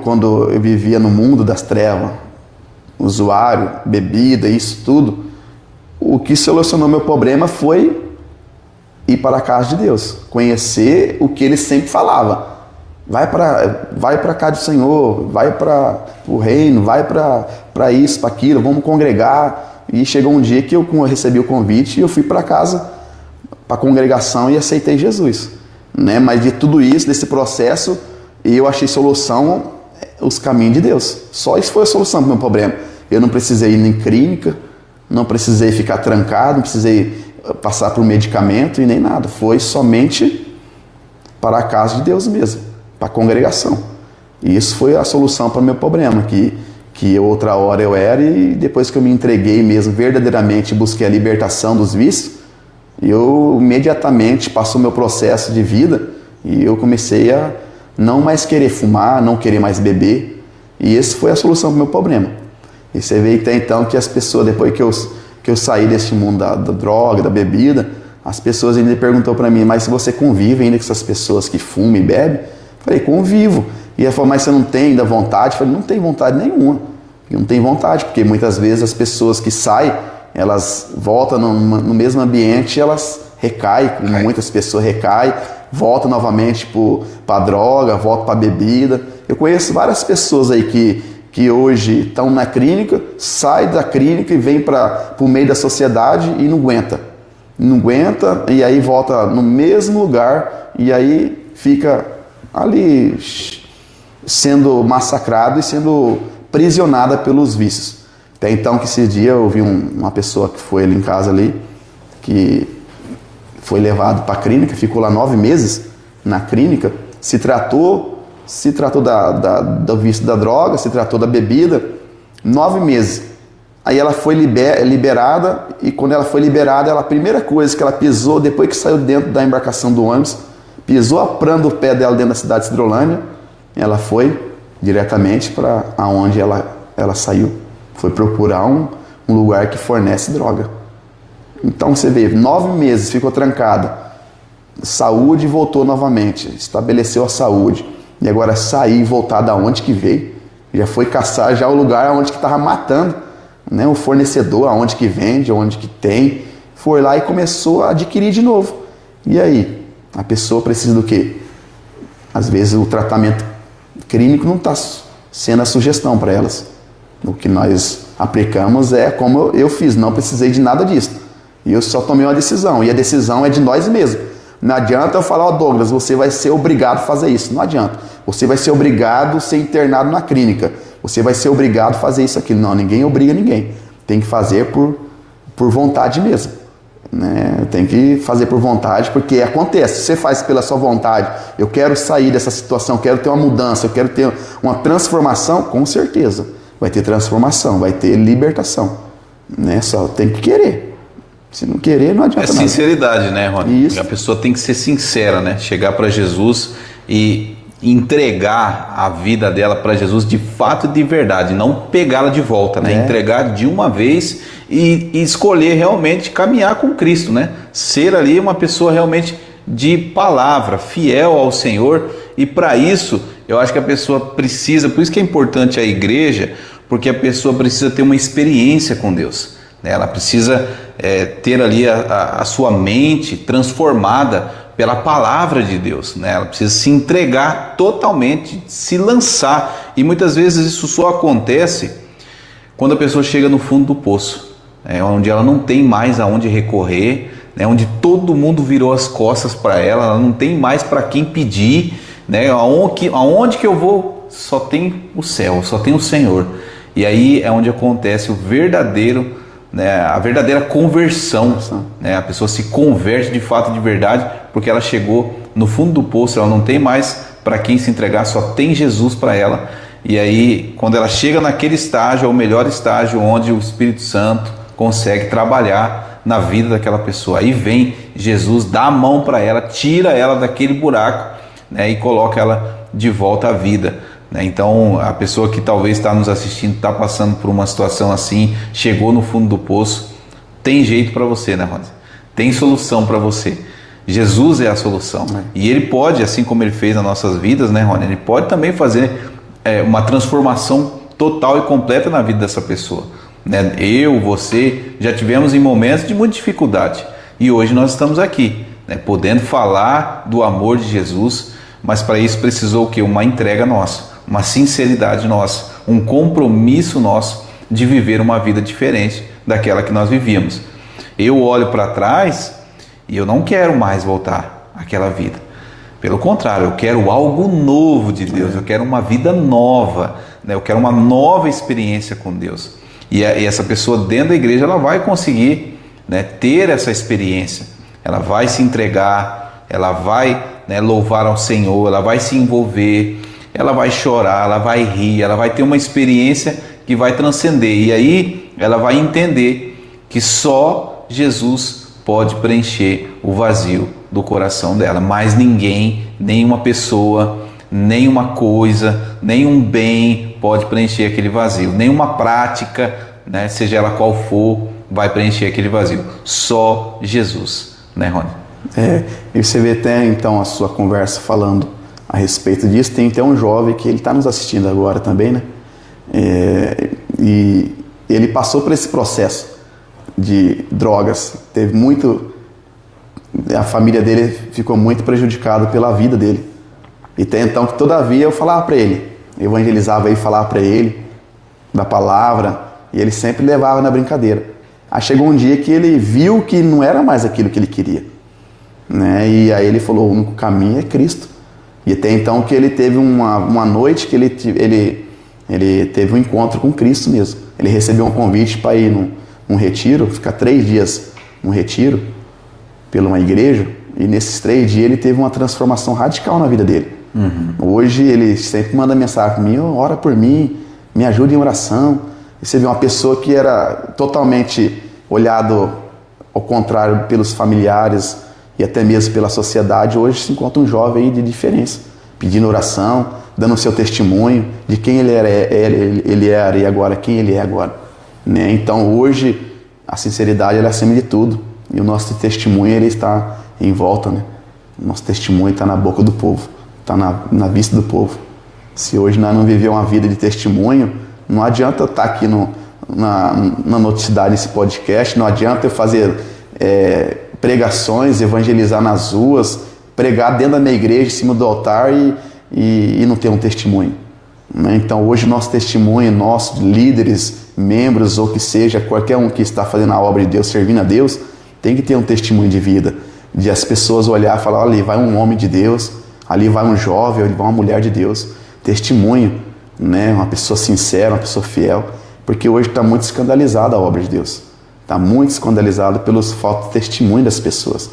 Quando eu vivia no mundo das trevas, usuário, bebida, isso tudo, o que solucionou meu problema foi ir para a casa de Deus, conhecer o que ele sempre falava. Vai para a casa do Senhor, vai para o reino, vai para isso, para aquilo, vamos congregar. E chegou um dia que eu recebi o convite e eu fui para casa, para a congregação, e aceitei Jesus, né? Mas de tudo isso, desse processo, eu achei solução, os caminhos de Deus. Só isso foi a solução para o meu problema. Eu não precisei ir em clínica, não precisei ficar trancado, não precisei passar por medicamento e nem nada. Foi somente para a casa de Deus mesmo, para a congregação. E isso foi a solução para o meu problema, que outra hora eu era, e depois que eu me entreguei mesmo, verdadeiramente busquei a libertação dos vícios, eu imediatamente passou o meu processo de vida e eu comecei a não mais querer fumar, não querer mais beber. E essa foi a solução para o meu problema. E você vê até então que as pessoas, depois que eu saí desse mundo da droga, da bebida, as pessoas ainda perguntam para mim: mas se você convive ainda com essas pessoas que fumam e bebem? Eu falei: convivo. E ela falou: mas você não tem ainda vontade? Eu falei: não tenho vontade nenhuma. Eu não tenho vontade, porque muitas vezes as pessoas que saem, elas voltam no mesmo ambiente, elas recaem, muitas pessoas recaem, voltam novamente para a droga, voltam para a bebida. Eu conheço várias pessoas aí que hoje estão na clínica, saem da clínica e vêm para o meio da sociedade e não aguenta. Não aguenta, e aí volta no mesmo lugar, e aí fica ali sendo massacrado e sendo prisionada pelos vícios. Até então, que esse dia eu vi uma pessoa que foi ali em casa ali, que foi levado para a clínica, ficou lá 9 meses na clínica, se tratou do vício da droga, se tratou da bebida, 9 meses. Aí ela foi liberada, e quando ela foi liberada, a primeira coisa que ela pisou, depois que saiu dentro da embarcação do ônibus, pisou aprando o pé dela dentro da cidade de Hidrolândia, ela foi diretamente para onde ela saiu. Foi procurar um lugar que fornece droga. Então você vê, 9 meses ficou trancada, saúde, e voltou novamente, estabeleceu a saúde. E agora sair e voltar da onde que veio, já foi caçar já o lugar onde que estava matando, né? O fornecedor, aonde que vende, onde que tem, foi lá e começou a adquirir de novo. E aí, a pessoa precisa do quê? Às vezes o tratamento clínico não está sendo a sugestão para elas. O que nós aplicamos é como eu fiz, não precisei de nada disso. E eu só tomei uma decisão, e a decisão é de nós mesmos. Não adianta eu falar: ó, Douglas, você vai ser obrigado a fazer isso. Não adianta. Você vai ser obrigado a ser internado na clínica. Você vai ser obrigado a fazer isso, aquilo. Não, ninguém obriga ninguém. Tem que fazer por vontade mesmo, né? Tem que fazer por vontade, porque acontece. Você faz pela sua vontade. Eu quero sair dessa situação, quero ter uma mudança, eu quero ter uma transformação. Com certeza vai ter transformação, vai ter libertação, né? Só tem que querer. Se não querer, não adianta nada. É sinceridade, né, Rony? Isso. A pessoa tem que ser sincera, né? Chegar para Jesus e entregar a vida dela para Jesus de fato e de verdade, não pegá-la de volta, né? Entregar de uma vez e escolher realmente caminhar com Cristo, né? Ser ali uma pessoa realmente de palavra, fiel ao Senhor. E para isso, eu acho que a pessoa precisa, por isso que é importante a igreja, porque a pessoa precisa ter uma experiência com Deus, né? Ela precisa ter ali a sua mente transformada pela palavra de Deus, né? Ela precisa se entregar totalmente, se lançar. E muitas vezes isso só acontece quando a pessoa chega no fundo do poço, onde ela não tem mais aonde recorrer, né? Onde todo mundo virou as costas para ela, ela não tem mais para quem pedir, né? Aonde que eu vou? Só tem o céu, só tem o Senhor. E aí é onde acontece o verdadeiro, né, a verdadeira conversão, né? A pessoa se converte de fato, de verdade, porque ela chegou no fundo do poço, ela não tem mais para quem se entregar, só tem Jesus para ela. E aí, quando ela chega naquele estágio, é o melhor estágio onde o Espírito Santo consegue trabalhar na vida daquela pessoa. Aí vem Jesus, dá a mão para ela, tira ela daquele buraco, né, e coloca ela de volta à vida. Então, a pessoa que talvez está nos assistindo, está passando por uma situação assim, chegou no fundo do poço, tem jeito para você, né, Rony? Tem solução para você. Jesus é a solução. E Ele pode, assim como Ele fez nas nossas vidas, né, Rony? Ele pode também fazer uma transformação total e completa na vida dessa pessoa, né? Eu, você, já tivemos em momentos de muita dificuldade. E hoje nós estamos aqui, né, podendo falar do amor de Jesus, mas para isso precisou o quê? Uma entrega nossa, uma sinceridade nossa, um compromisso nosso de viver uma vida diferente daquela que nós vivíamos. Eu olho para trás e eu não quero mais voltar àquela vida. Pelo contrário, eu quero algo novo de Deus, eu quero uma vida nova, né? Eu quero uma nova experiência com Deus. E essa pessoa dentro da igreja, ela vai conseguir, né, ter essa experiência, ela vai se entregar, ela vai, né, louvar ao Senhor, ela vai se envolver, ela vai chorar, ela vai rir, ela vai ter uma experiência que vai transcender. E aí ela vai entender que só Jesus pode preencher o vazio do coração dela. Mas ninguém, nenhuma pessoa, nenhuma coisa, nenhum bem pode preencher aquele vazio. Nenhuma prática, né, seja ela qual for, vai preencher aquele vazio. Só Jesus, né, Rony? E você vê até então a sua conversa falando a respeito disso. Tem até um jovem que ele está nos assistindo agora também, né? E ele passou por esse processo de drogas, teve muito, a família dele ficou muito prejudicada pela vida dele. E até então que todavia eu falava para ele, evangelizava e falava para ele da palavra, e ele sempre levava na brincadeira. Aí chegou um dia que ele viu que não era mais aquilo que ele queria, né? E aí ele falou, o único caminho é Cristo. E até então que ele teve uma noite que ele teve um encontro com Cristo mesmo. Ele recebeu um convite para ir num retiro, ficar 3 dias num retiro pela uma igreja, e nesses 3 dias ele teve uma transformação radical na vida dele. Hoje ele sempre manda mensagem para mim, ora por mim, me ajude em oração. E você vê uma pessoa que era totalmente olhado ao contrário pelos familiares e até mesmo pela sociedade, hoje se encontra um jovem aí de diferença, pedindo oração, dando o seu testemunho de quem ele era e agora quem ele é agora, né? Então hoje a sinceridade ela é acima de tudo, e o nosso testemunho ele está em volta, né? O nosso testemunho está na boca do povo, está na vista do povo. Se hoje nós não viver uma vida de testemunho, não adianta eu estar aqui na Noticidade, nesse podcast, não adianta eu fazer pregações, evangelizar nas ruas, pregar dentro da minha igreja, em cima do altar e não ter um testemunho, né? Então hoje o nosso testemunho, nossos líderes, membros ou que seja, qualquer um que está fazendo a obra de Deus, servindo a Deus, tem que ter um testemunho de vida, de as pessoas olhar e falar, ali vai um homem de Deus, ali vai um jovem, ali vai uma mulher de Deus. Testemunho, né? Uma pessoa sincera, uma pessoa fiel, porque hoje está muito escandalizada a obra de Deus, está muito escandalizado pelos falta de testemunho das pessoas,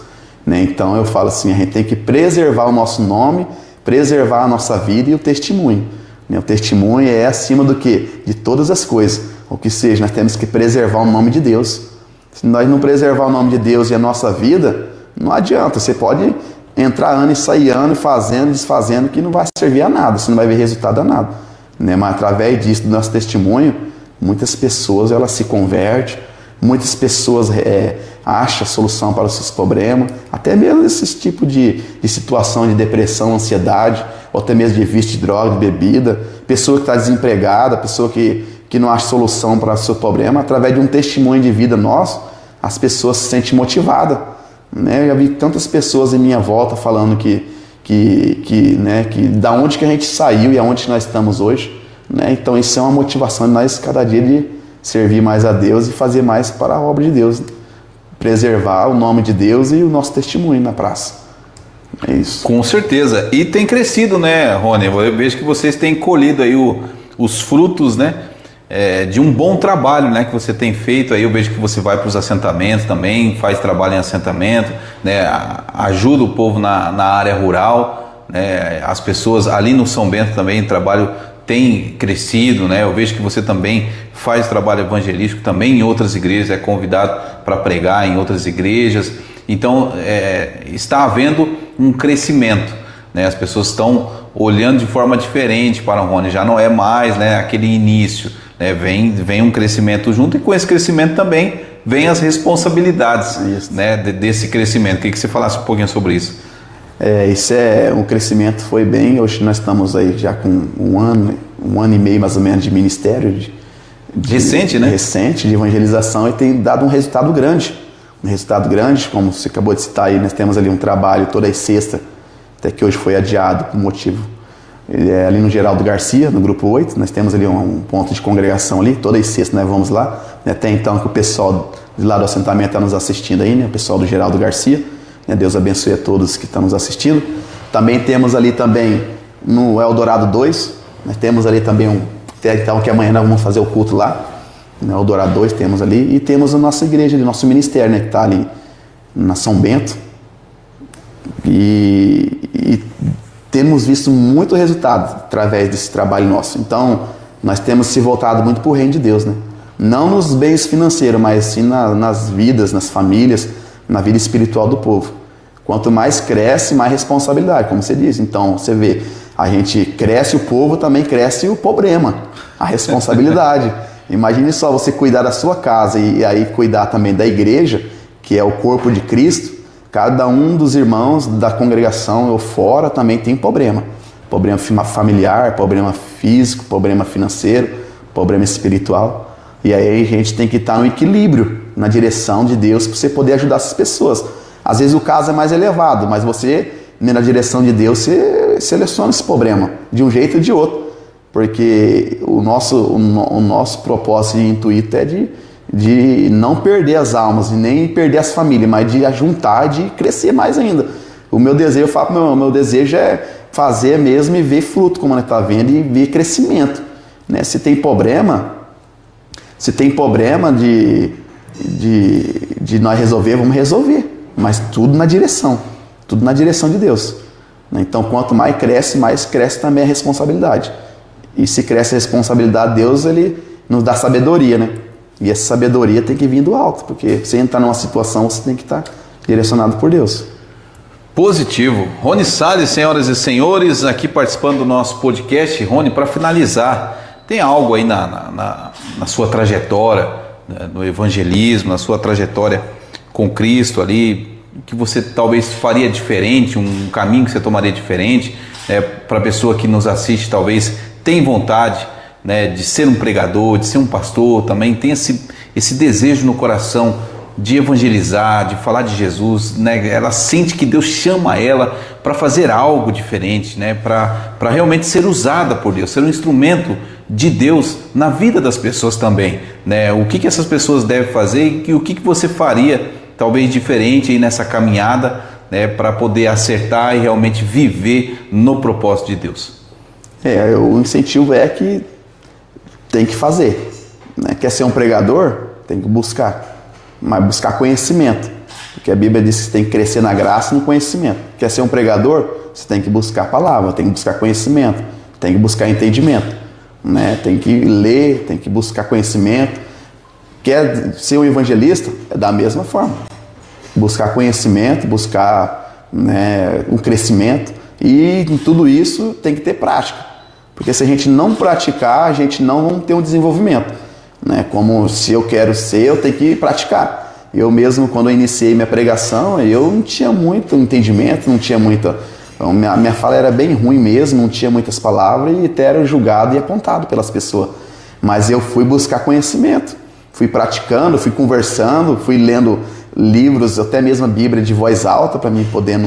né? Então eu falo assim, a gente tem que preservar o nosso nome, preservar a nossa vida e o testemunho, né? O testemunho é acima do que? De todas as coisas, ou que seja, nós temos que preservar o nome de Deus, Se nós não preservar o nome de Deus e a nossa vida, não adianta. Você pode entrar ano e sair ano e fazendo, desfazendo, que não vai servir a nada, você não vai ver resultado a nada. Né? Mas através disso, do nosso testemunho, muitas pessoas elas se convertem, muitas pessoas acham solução para os seus problemas, até mesmo esse tipo de situação de depressão, ansiedade, ou até mesmo de vício de droga, de bebida, pessoa que está desempregada, pessoa que não acha solução para o seu problema, através de um testemunho de vida nosso, as pessoas se sentem motivadas. Né? Eu já vi tantas pessoas em minha volta falando que da onde que a gente saiu e aonde que nós estamos hoje. Né? Então isso é uma motivação de nós cada dia de servir mais a Deus e fazer mais para a obra de Deus. Né? Preservar o nome de Deus e o nosso testemunho na praça. É isso. Com certeza. E tem crescido, né, Rony? Eu vejo que vocês têm colhido aí os frutos, né? De um bom trabalho, né, que você tem feito. Aí eu vejo que você vai para os assentamentos também, faz trabalho em assentamento, né, ajuda o povo na área rural, né, as pessoas ali no São Bento também, o trabalho tem crescido, né, eu vejo que você também faz trabalho evangelístico também em outras igrejas, é convidado para pregar em outras igrejas. Então está havendo um crescimento, né, as pessoas estão olhando de forma diferente para o Rony, já não é mais, né, aquele início. Vem um crescimento junto, e com esse crescimento também vem as responsabilidades, né, desse crescimento. Queria que você falasse um pouquinho sobre isso. Isso um crescimento foi bem. Hoje nós estamos aí já com um ano e meio mais ou menos de ministério recente, né? Recente, de evangelização, e tem dado um resultado grande. Como você acabou de citar aí, nós temos ali um trabalho toda sexta, até que hoje foi adiado por motivo. Ali no Geraldo Garcia, no grupo 8, nós temos ali um ponto de congregação ali, toda sexta nós vamos lá. Até então que o pessoal de lá do assentamento está nos assistindo aí, né? O pessoal do Geraldo Garcia, né? Deus abençoe a todos que estão nos assistindo. Também temos ali também no Eldorado 2, nós temos ali também até então que amanhã nós vamos fazer o culto lá, no Eldorado 2 temos ali, e temos a nossa igreja, ali, nosso ministério, né? Que está ali na São Bento, e temos visto muito resultado através desse trabalho nosso. Então, nós temos se voltado muito para o reino de Deus, né? Não nos bens financeiros, mas sim nas vidas, nas famílias, na vida espiritual do povo. Quanto mais cresce, mais responsabilidade, como você diz. Então, você vê, a gente cresce, o povo também cresce o problema, a responsabilidade. Imagine só você cuidar da sua casa e aí cuidar também da igreja, que é o corpo de Cristo. Cada um dos irmãos da congregação ou fora também tem problema. Problema familiar, problema físico, problema financeiro, problema espiritual. E aí a gente tem que estar no equilíbrio, na direção de Deus, para você poder ajudar essas pessoas. Às vezes o caso é mais elevado, mas você, na direção de Deus, você seleciona esse problema, de um jeito ou de outro. Porque o nosso propósito e intuito é de não perder as almas e nem perder as famílias, mas de ajuntar, de crescer mais ainda. O meu desejo, eu falo, o meu desejo é fazer mesmo e ver fruto, como a gente está vendo, e ver crescimento. Né? Se tem problema de nós resolver, vamos resolver, mas tudo na direção de Deus. Então, quanto mais cresce também a responsabilidade. E se cresce a responsabilidade, Deus ele nos dá sabedoria, né? E essa sabedoria tem que vir do alto, porque você entrar numa situação, você tem que estar direcionado por Deus. Positivo. Rony Salles, senhoras e senhores, aqui participando do nosso podcast. Rony, para finalizar, tem algo aí na sua trajetória, no evangelismo, na sua trajetória com Cristo ali, que você talvez faria diferente, um caminho que você tomaria diferente, né? Para a pessoa que nos assiste, talvez tem vontade, né, de ser um pregador, de ser um pastor, também tem esse desejo no coração de evangelizar, de falar de Jesus, né? Ela sente que Deus chama ela para fazer algo diferente, né? Para realmente ser usada por Deus, ser um instrumento de Deus na vida das pessoas também, né? O que essas pessoas devem fazer e o que você faria talvez diferente aí nessa caminhada, né, para poder acertar e realmente viver no propósito de Deus? O incentivo é que tem que fazer, né? Quer ser um pregador? Tem que buscar, mas buscar conhecimento, porque a Bíblia diz que você tem que crescer na graça e no conhecimento. Quer ser um pregador? Você tem que buscar a palavra, tem que buscar conhecimento, tem que buscar entendimento, né? Tem que ler, tem que buscar conhecimento, Quer ser um evangelista? É da mesma forma. Buscar conhecimento, buscar, né, um crescimento, e em tudo isso tem que ter prática. Porque se a gente não praticar, a gente não tem um desenvolvimento. Né? Como se eu quero ser, eu tenho que praticar. Eu mesmo, quando eu iniciei minha pregação, eu não tinha muito entendimento, não tinha muita... Então, minha fala era bem ruim mesmo, não tinha muitas palavras e até era julgado e apontado pelas pessoas. Mas eu fui buscar conhecimento, fui praticando, fui conversando, fui lendo livros, até mesmo a Bíblia de voz alta, para mim poder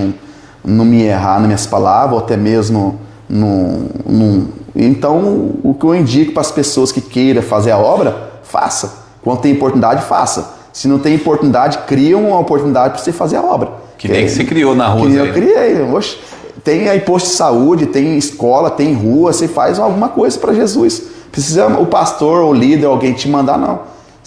não me errar nas minhas palavras, ou até mesmo... Então, o que eu indico para as pessoas que queiram fazer a obra, faça. Quando tem oportunidade, faça. Se não tem oportunidade, cria uma oportunidade para você fazer a obra. Que nem que você criou na rua. Eu criei. Oxe, tem aí posto de saúde, tem escola, tem rua, você faz alguma coisa para Jesus. Precisa o pastor, o líder, alguém te mandar, não.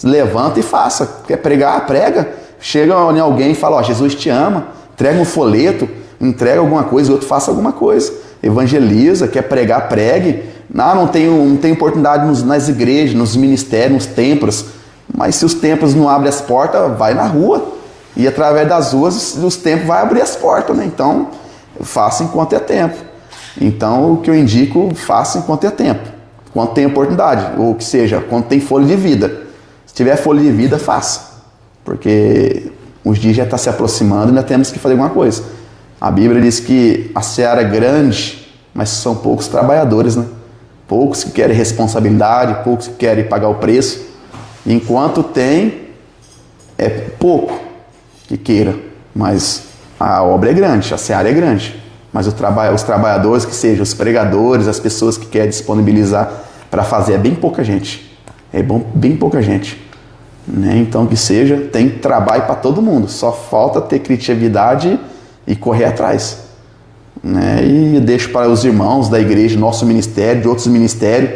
Levanta e faça. Quer pregar? Prega. Chega em alguém e fala, ó, Jesus te ama. Entrega um folheto, entrega alguma coisa, o outro faça alguma coisa. Evangeliza, quer pregar, pregue. Não tem oportunidade nas igrejas, nos ministérios, nos templos. Mas se os templos não abrem as portas, vai na rua. E através das ruas, os templos vai abrir as portas, né? Então, faça enquanto é tempo. Então, o que eu indico, faça enquanto é tempo. Quando tem oportunidade, ou que seja, quando tem folha de vida. Se tiver folha de vida, faça. Porque os dias já estão se aproximando e nós temos que fazer alguma coisa. A Bíblia diz que a seara é grande, mas são poucos trabalhadores, né? Poucos que querem responsabilidade, poucos que querem pagar o preço. Enquanto tem, é pouco que queira, mas a obra é grande, a seara é grande. Mas os trabalhadores, que sejam os pregadores, as pessoas que querem disponibilizar para fazer, é bem pouca gente. Bem pouca gente. Né? Então, que seja, tem trabalho para todo mundo. Só falta ter criatividade e correr atrás. Né? E deixo para os irmãos da igreja, nosso ministério, de outros ministérios,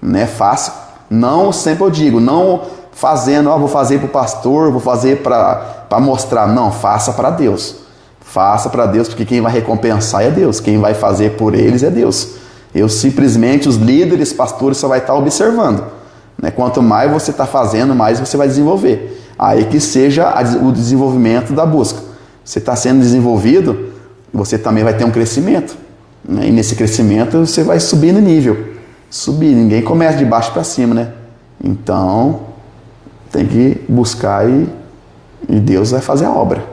né? Faça. Não, sempre eu digo, não fazendo, vou fazer para o pastor, vou fazer para mostrar. Não, faça para Deus. Faça para Deus, porque quem vai recompensar é Deus. Quem vai fazer por eles é Deus. Eu simplesmente, os líderes, pastores, só vai estar observando. Né? Quanto mais você está fazendo, mais você vai desenvolver. Aí que seja o desenvolvimento da busca. Você está sendo desenvolvido, você também vai ter um crescimento. Né? E nesse crescimento você vai subir no nível. Subir, ninguém começa de baixo para cima, né? Então, tem que buscar e Deus vai fazer a obra.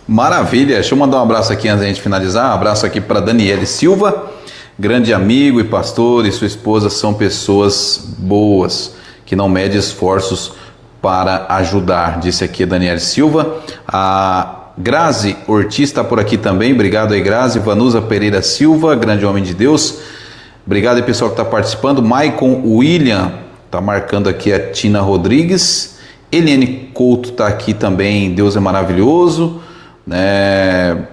Maravilha! Deixa eu mandar um abraço aqui antes da gente finalizar. Um abraço aqui para Daniele Silva, grande amigo e pastor, e sua esposa são pessoas boas, que não medem esforços para ajudar, disse aqui a Daniele Silva. A Grazi Ortiz está por aqui também, obrigado aí, Grazi. Vanusa Pereira Silva, grande homem de Deus. Obrigado aí, pessoal que está participando. Maicon William está marcando aqui a Tina Rodrigues. Eliane Couto está aqui também, Deus é maravilhoso.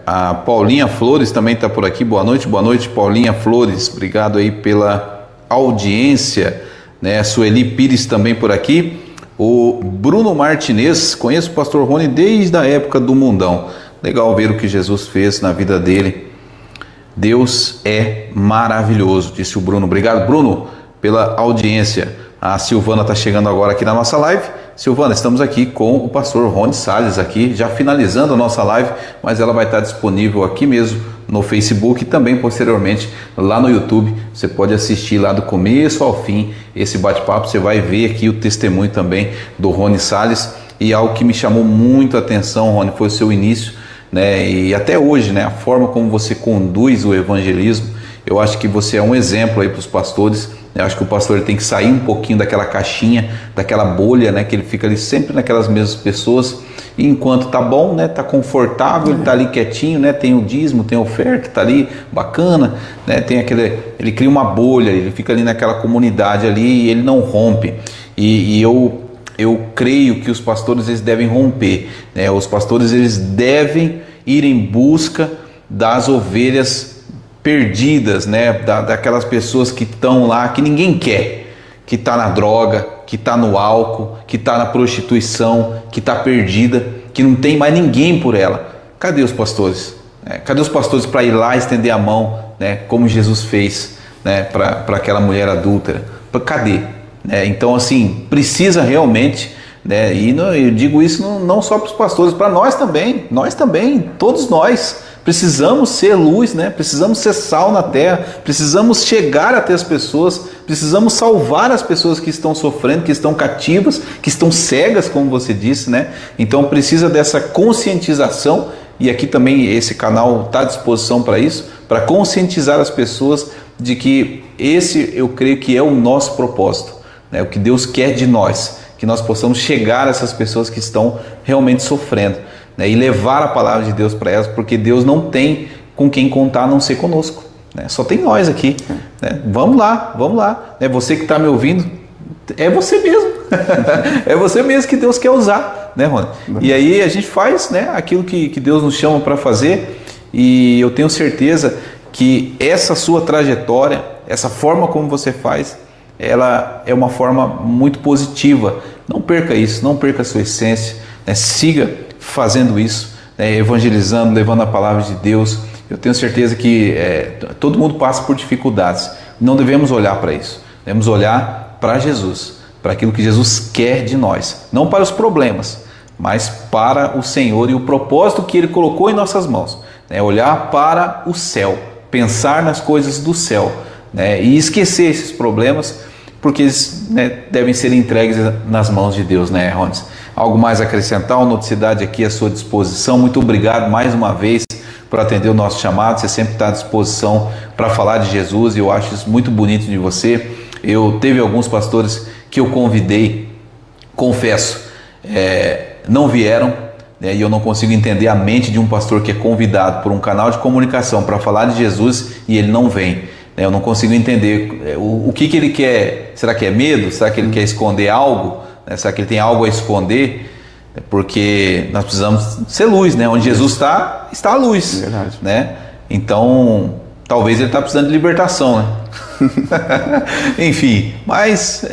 A Paulinha Flores também está por aqui. Boa noite, Paulinha Flores. Obrigado aí pela audiência. Sueli Pires também por aqui. O Bruno Martinez, conheço o pastor Rony desde a época do Mundão. Legal ver o que Jesus fez na vida dele. Deus é maravilhoso, disse o Bruno. Obrigado, Bruno, pela audiência. A Silvana está chegando agora aqui na nossa live. Silvana, estamos aqui com o pastor Rony Salles aqui, já finalizando a nossa live, mas ela vai estar disponível aqui mesmo no Facebook e também posteriormente lá no YouTube. Você pode assistir lá do começo ao fim esse bate-papo. Você vai ver aqui o testemunho também do Rony Salles. E algo que me chamou muito a atenção, Rony, foi o seu início, e até hoje, a forma como você conduz o evangelismo. Eu acho que você é um exemplo aí para os pastores. Eu acho que o pastor tem que sair um pouquinho daquela caixinha, daquela bolha, que ele fica ali sempre naquelas mesmas pessoas. E enquanto tá bom, tá confortável, ele tá ali quietinho, tem o dízimo, tem a oferta, tá ali bacana, tem ele cria uma bolha, ele fica ali naquela comunidade ali e ele não rompe. E eu creio que os pastores eles devem romper, os pastores eles devem ir em busca das ovelhas perdidas, daquelas pessoas que estão lá, que ninguém quer, que está na droga, que está no álcool, que está na prostituição, que está perdida, que não tem mais ninguém por ela. Cadê os pastores? Cadê os pastores para ir lá estender a mão, como Jesus fez, para aquela mulher adúltera? Cadê? Então, assim, precisa realmente né? E eu digo isso não só para os pastores, para nós também, todos nós precisamos ser luz, né? Precisamos ser sal na terra, precisamos chegar até as pessoas, precisamos salvar as pessoas que estão sofrendo, que estão cativas, que estão cegas, como você disse, né? Então precisa dessa conscientização, e aqui também esse canal está à disposição para isso, para conscientizar as pessoas de que esse, eu creio que é o nosso propósito, né? O que Deus quer de nós, que nós possamos chegar a essas pessoas que estão realmente sofrendo, né? E levar a palavra de Deus para elas, porque Deus não tem com quem contar a não ser conosco, né? Só tem nós aqui, né? Vamos lá, né? Você que está me ouvindo, é você mesmo, é você mesmo que Deus quer usar, né, Rony? E aí a gente faz, né, aquilo que Deus nos chama para fazer, e eu tenho certeza que essa sua trajetória, essa forma como você faz, ela é uma forma muito positiva. Não perca isso, não perca a sua essência, né? Siga fazendo isso, né? Evangelizando, levando a palavra de Deus. Eu tenho certeza que todo mundo passa por dificuldades. Não devemos olhar para isso, devemos olhar para Jesus, para aquilo que Jesus quer de nós, não para os problemas, mas para o Senhor e o propósito que Ele colocou em nossas mãos, né? Olhar para o céu, pensar nas coisas do céu, né? E esquecer esses problemas, porque eles, né, devem ser entregues nas mãos de Deus, né, Rones? Algo mais a acrescentar? O Noticidade aqui à sua disposição. Muito obrigado mais uma vez por atender o nosso chamado. Você sempre está à disposição para falar de Jesus, e eu acho isso muito bonito de você. Teve alguns pastores que eu convidei, confesso, não vieram, né, e eu não consigo entender a mente de um pastor que é convidado por um canal de comunicação para falar de Jesus e ele não vem. Eu não consigo entender o que ele quer. Será que é medo? Será que ele quer esconder algo? Será que ele tem algo a esconder? Porque nós precisamos ser luz, né? Onde Jesus está a luz. É verdade. Né? Então, talvez ele está precisando de libertação, né? Enfim, mas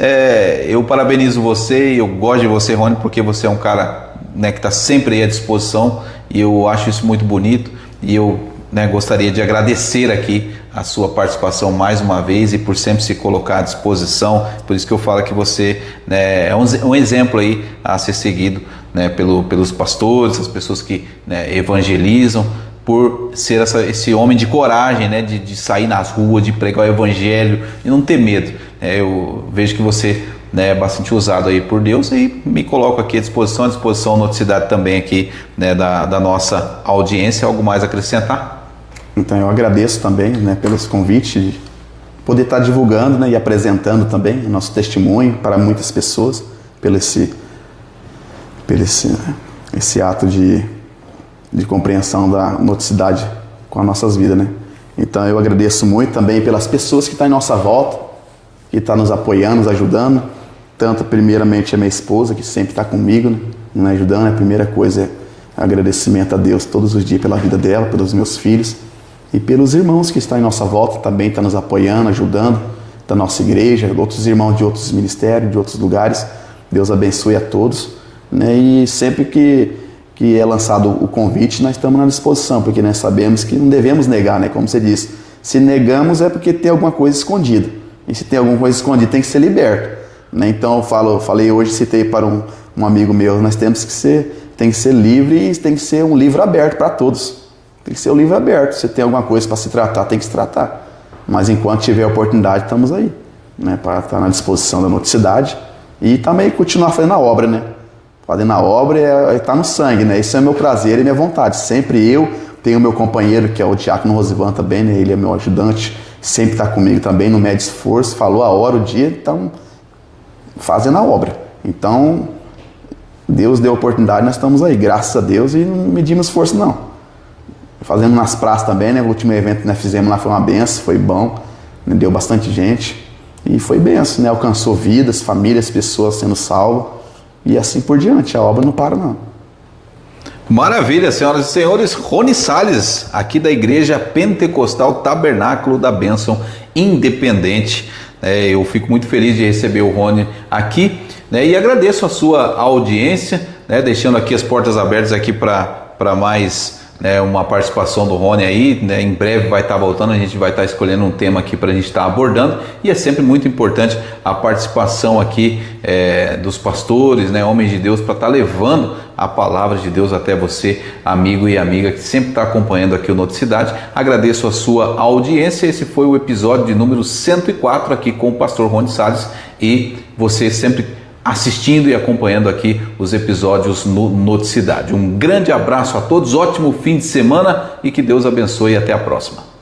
eu parabenizo você, eu gosto de você, Rony, porque você é um cara, né, que está sempre aí à disposição, e eu acho isso muito bonito, e eu, né, gostaria de agradecer aqui a sua participação mais uma vez, e por sempre se colocar à disposição. Por isso que eu falo que você, né, é um exemplo aí a ser seguido, né, pelos pastores, as pessoas que, né, evangelizam, por ser esse homem de coragem, né, de sair nas ruas, de pregar o evangelho e não ter medo. Eu vejo que você, né, é bastante usado aí por Deus, e me coloco aqui à disposição Noticidade também aqui, né, da nossa audiência. Algo mais a acrescentar? Então eu agradeço também, né, pelos convites, de poder estar divulgando, né, e apresentando também o nosso testemunho para muitas pessoas, pelo esse ato de compreensão da noticidade com as nossas vidas, né? Então eu agradeço muito também pelas pessoas que estão em nossa volta, que estão nos apoiando, nos ajudando, tanto primeiramente a minha esposa, que sempre está comigo, né, me ajudando. A primeira coisa é agradecimento a Deus todos os dias pela vida dela, pelos meus filhos, e pelos irmãos que estão em nossa volta, também estão nos apoiando, ajudando, da nossa igreja, outros irmãos de outros ministérios, de outros lugares. Deus abençoe a todos, né? E sempre que é lançado o convite, nós estamos na disposição, porque nós sabemos que não devemos negar, né? Como você disse, se negamos é porque tem alguma coisa escondida, e se tem alguma coisa escondida tem que ser liberto, né? Então falei hoje, citei para um amigo meu, nós tem que ser livre, e tem que ser um livro aberto para todos. Tem que ser um livro aberto. Se tem alguma coisa para se tratar, tem que se tratar. Mas enquanto tiver oportunidade, estamos aí, né, para estar na disposição da Noticidade e também continuar fazendo a obra, né? Fazendo a obra está no sangue, né? Isso é meu prazer e minha vontade. Sempre eu tenho meu companheiro, que é o Diácono Rosivan também, né? Ele é meu ajudante, sempre está comigo também, não mede esforço, falou a hora, o dia, então fazendo a obra. Então, Deus deu a oportunidade, nós estamos aí, graças a Deus, e não medimos esforço não. Fazendo nas praças também, né? O último evento que nós fizemos lá foi uma benção, foi bom, né? Deu bastante gente e foi benção, né? Alcançou vidas, famílias, pessoas sendo salvas e assim por diante. A obra não para não. Maravilha, senhoras e senhores. Rony Salles, aqui da Igreja Pentecostal Tabernáculo da Bênção Independente. Eu fico muito feliz de receber o Rony aqui, né? E agradeço a sua audiência, né? Deixando aqui as portas abertas aqui para mais uma participação do Rony aí, né? Em breve vai estar voltando, a gente vai estar escolhendo um tema aqui para a gente estar abordando, e é sempre muito importante a participação aqui dos pastores, né? Homens de Deus, para estar levando a palavra de Deus até você, amigo e amiga que sempre está acompanhando aqui o Noticidade. Agradeço a sua audiência. Esse foi o episódio de número 104 aqui com o pastor Rony Salles, e você sempre assistindo e acompanhando aqui os episódios no Noticidade. Um grande abraço a todos, ótimo fim de semana e que Deus abençoe e até a próxima.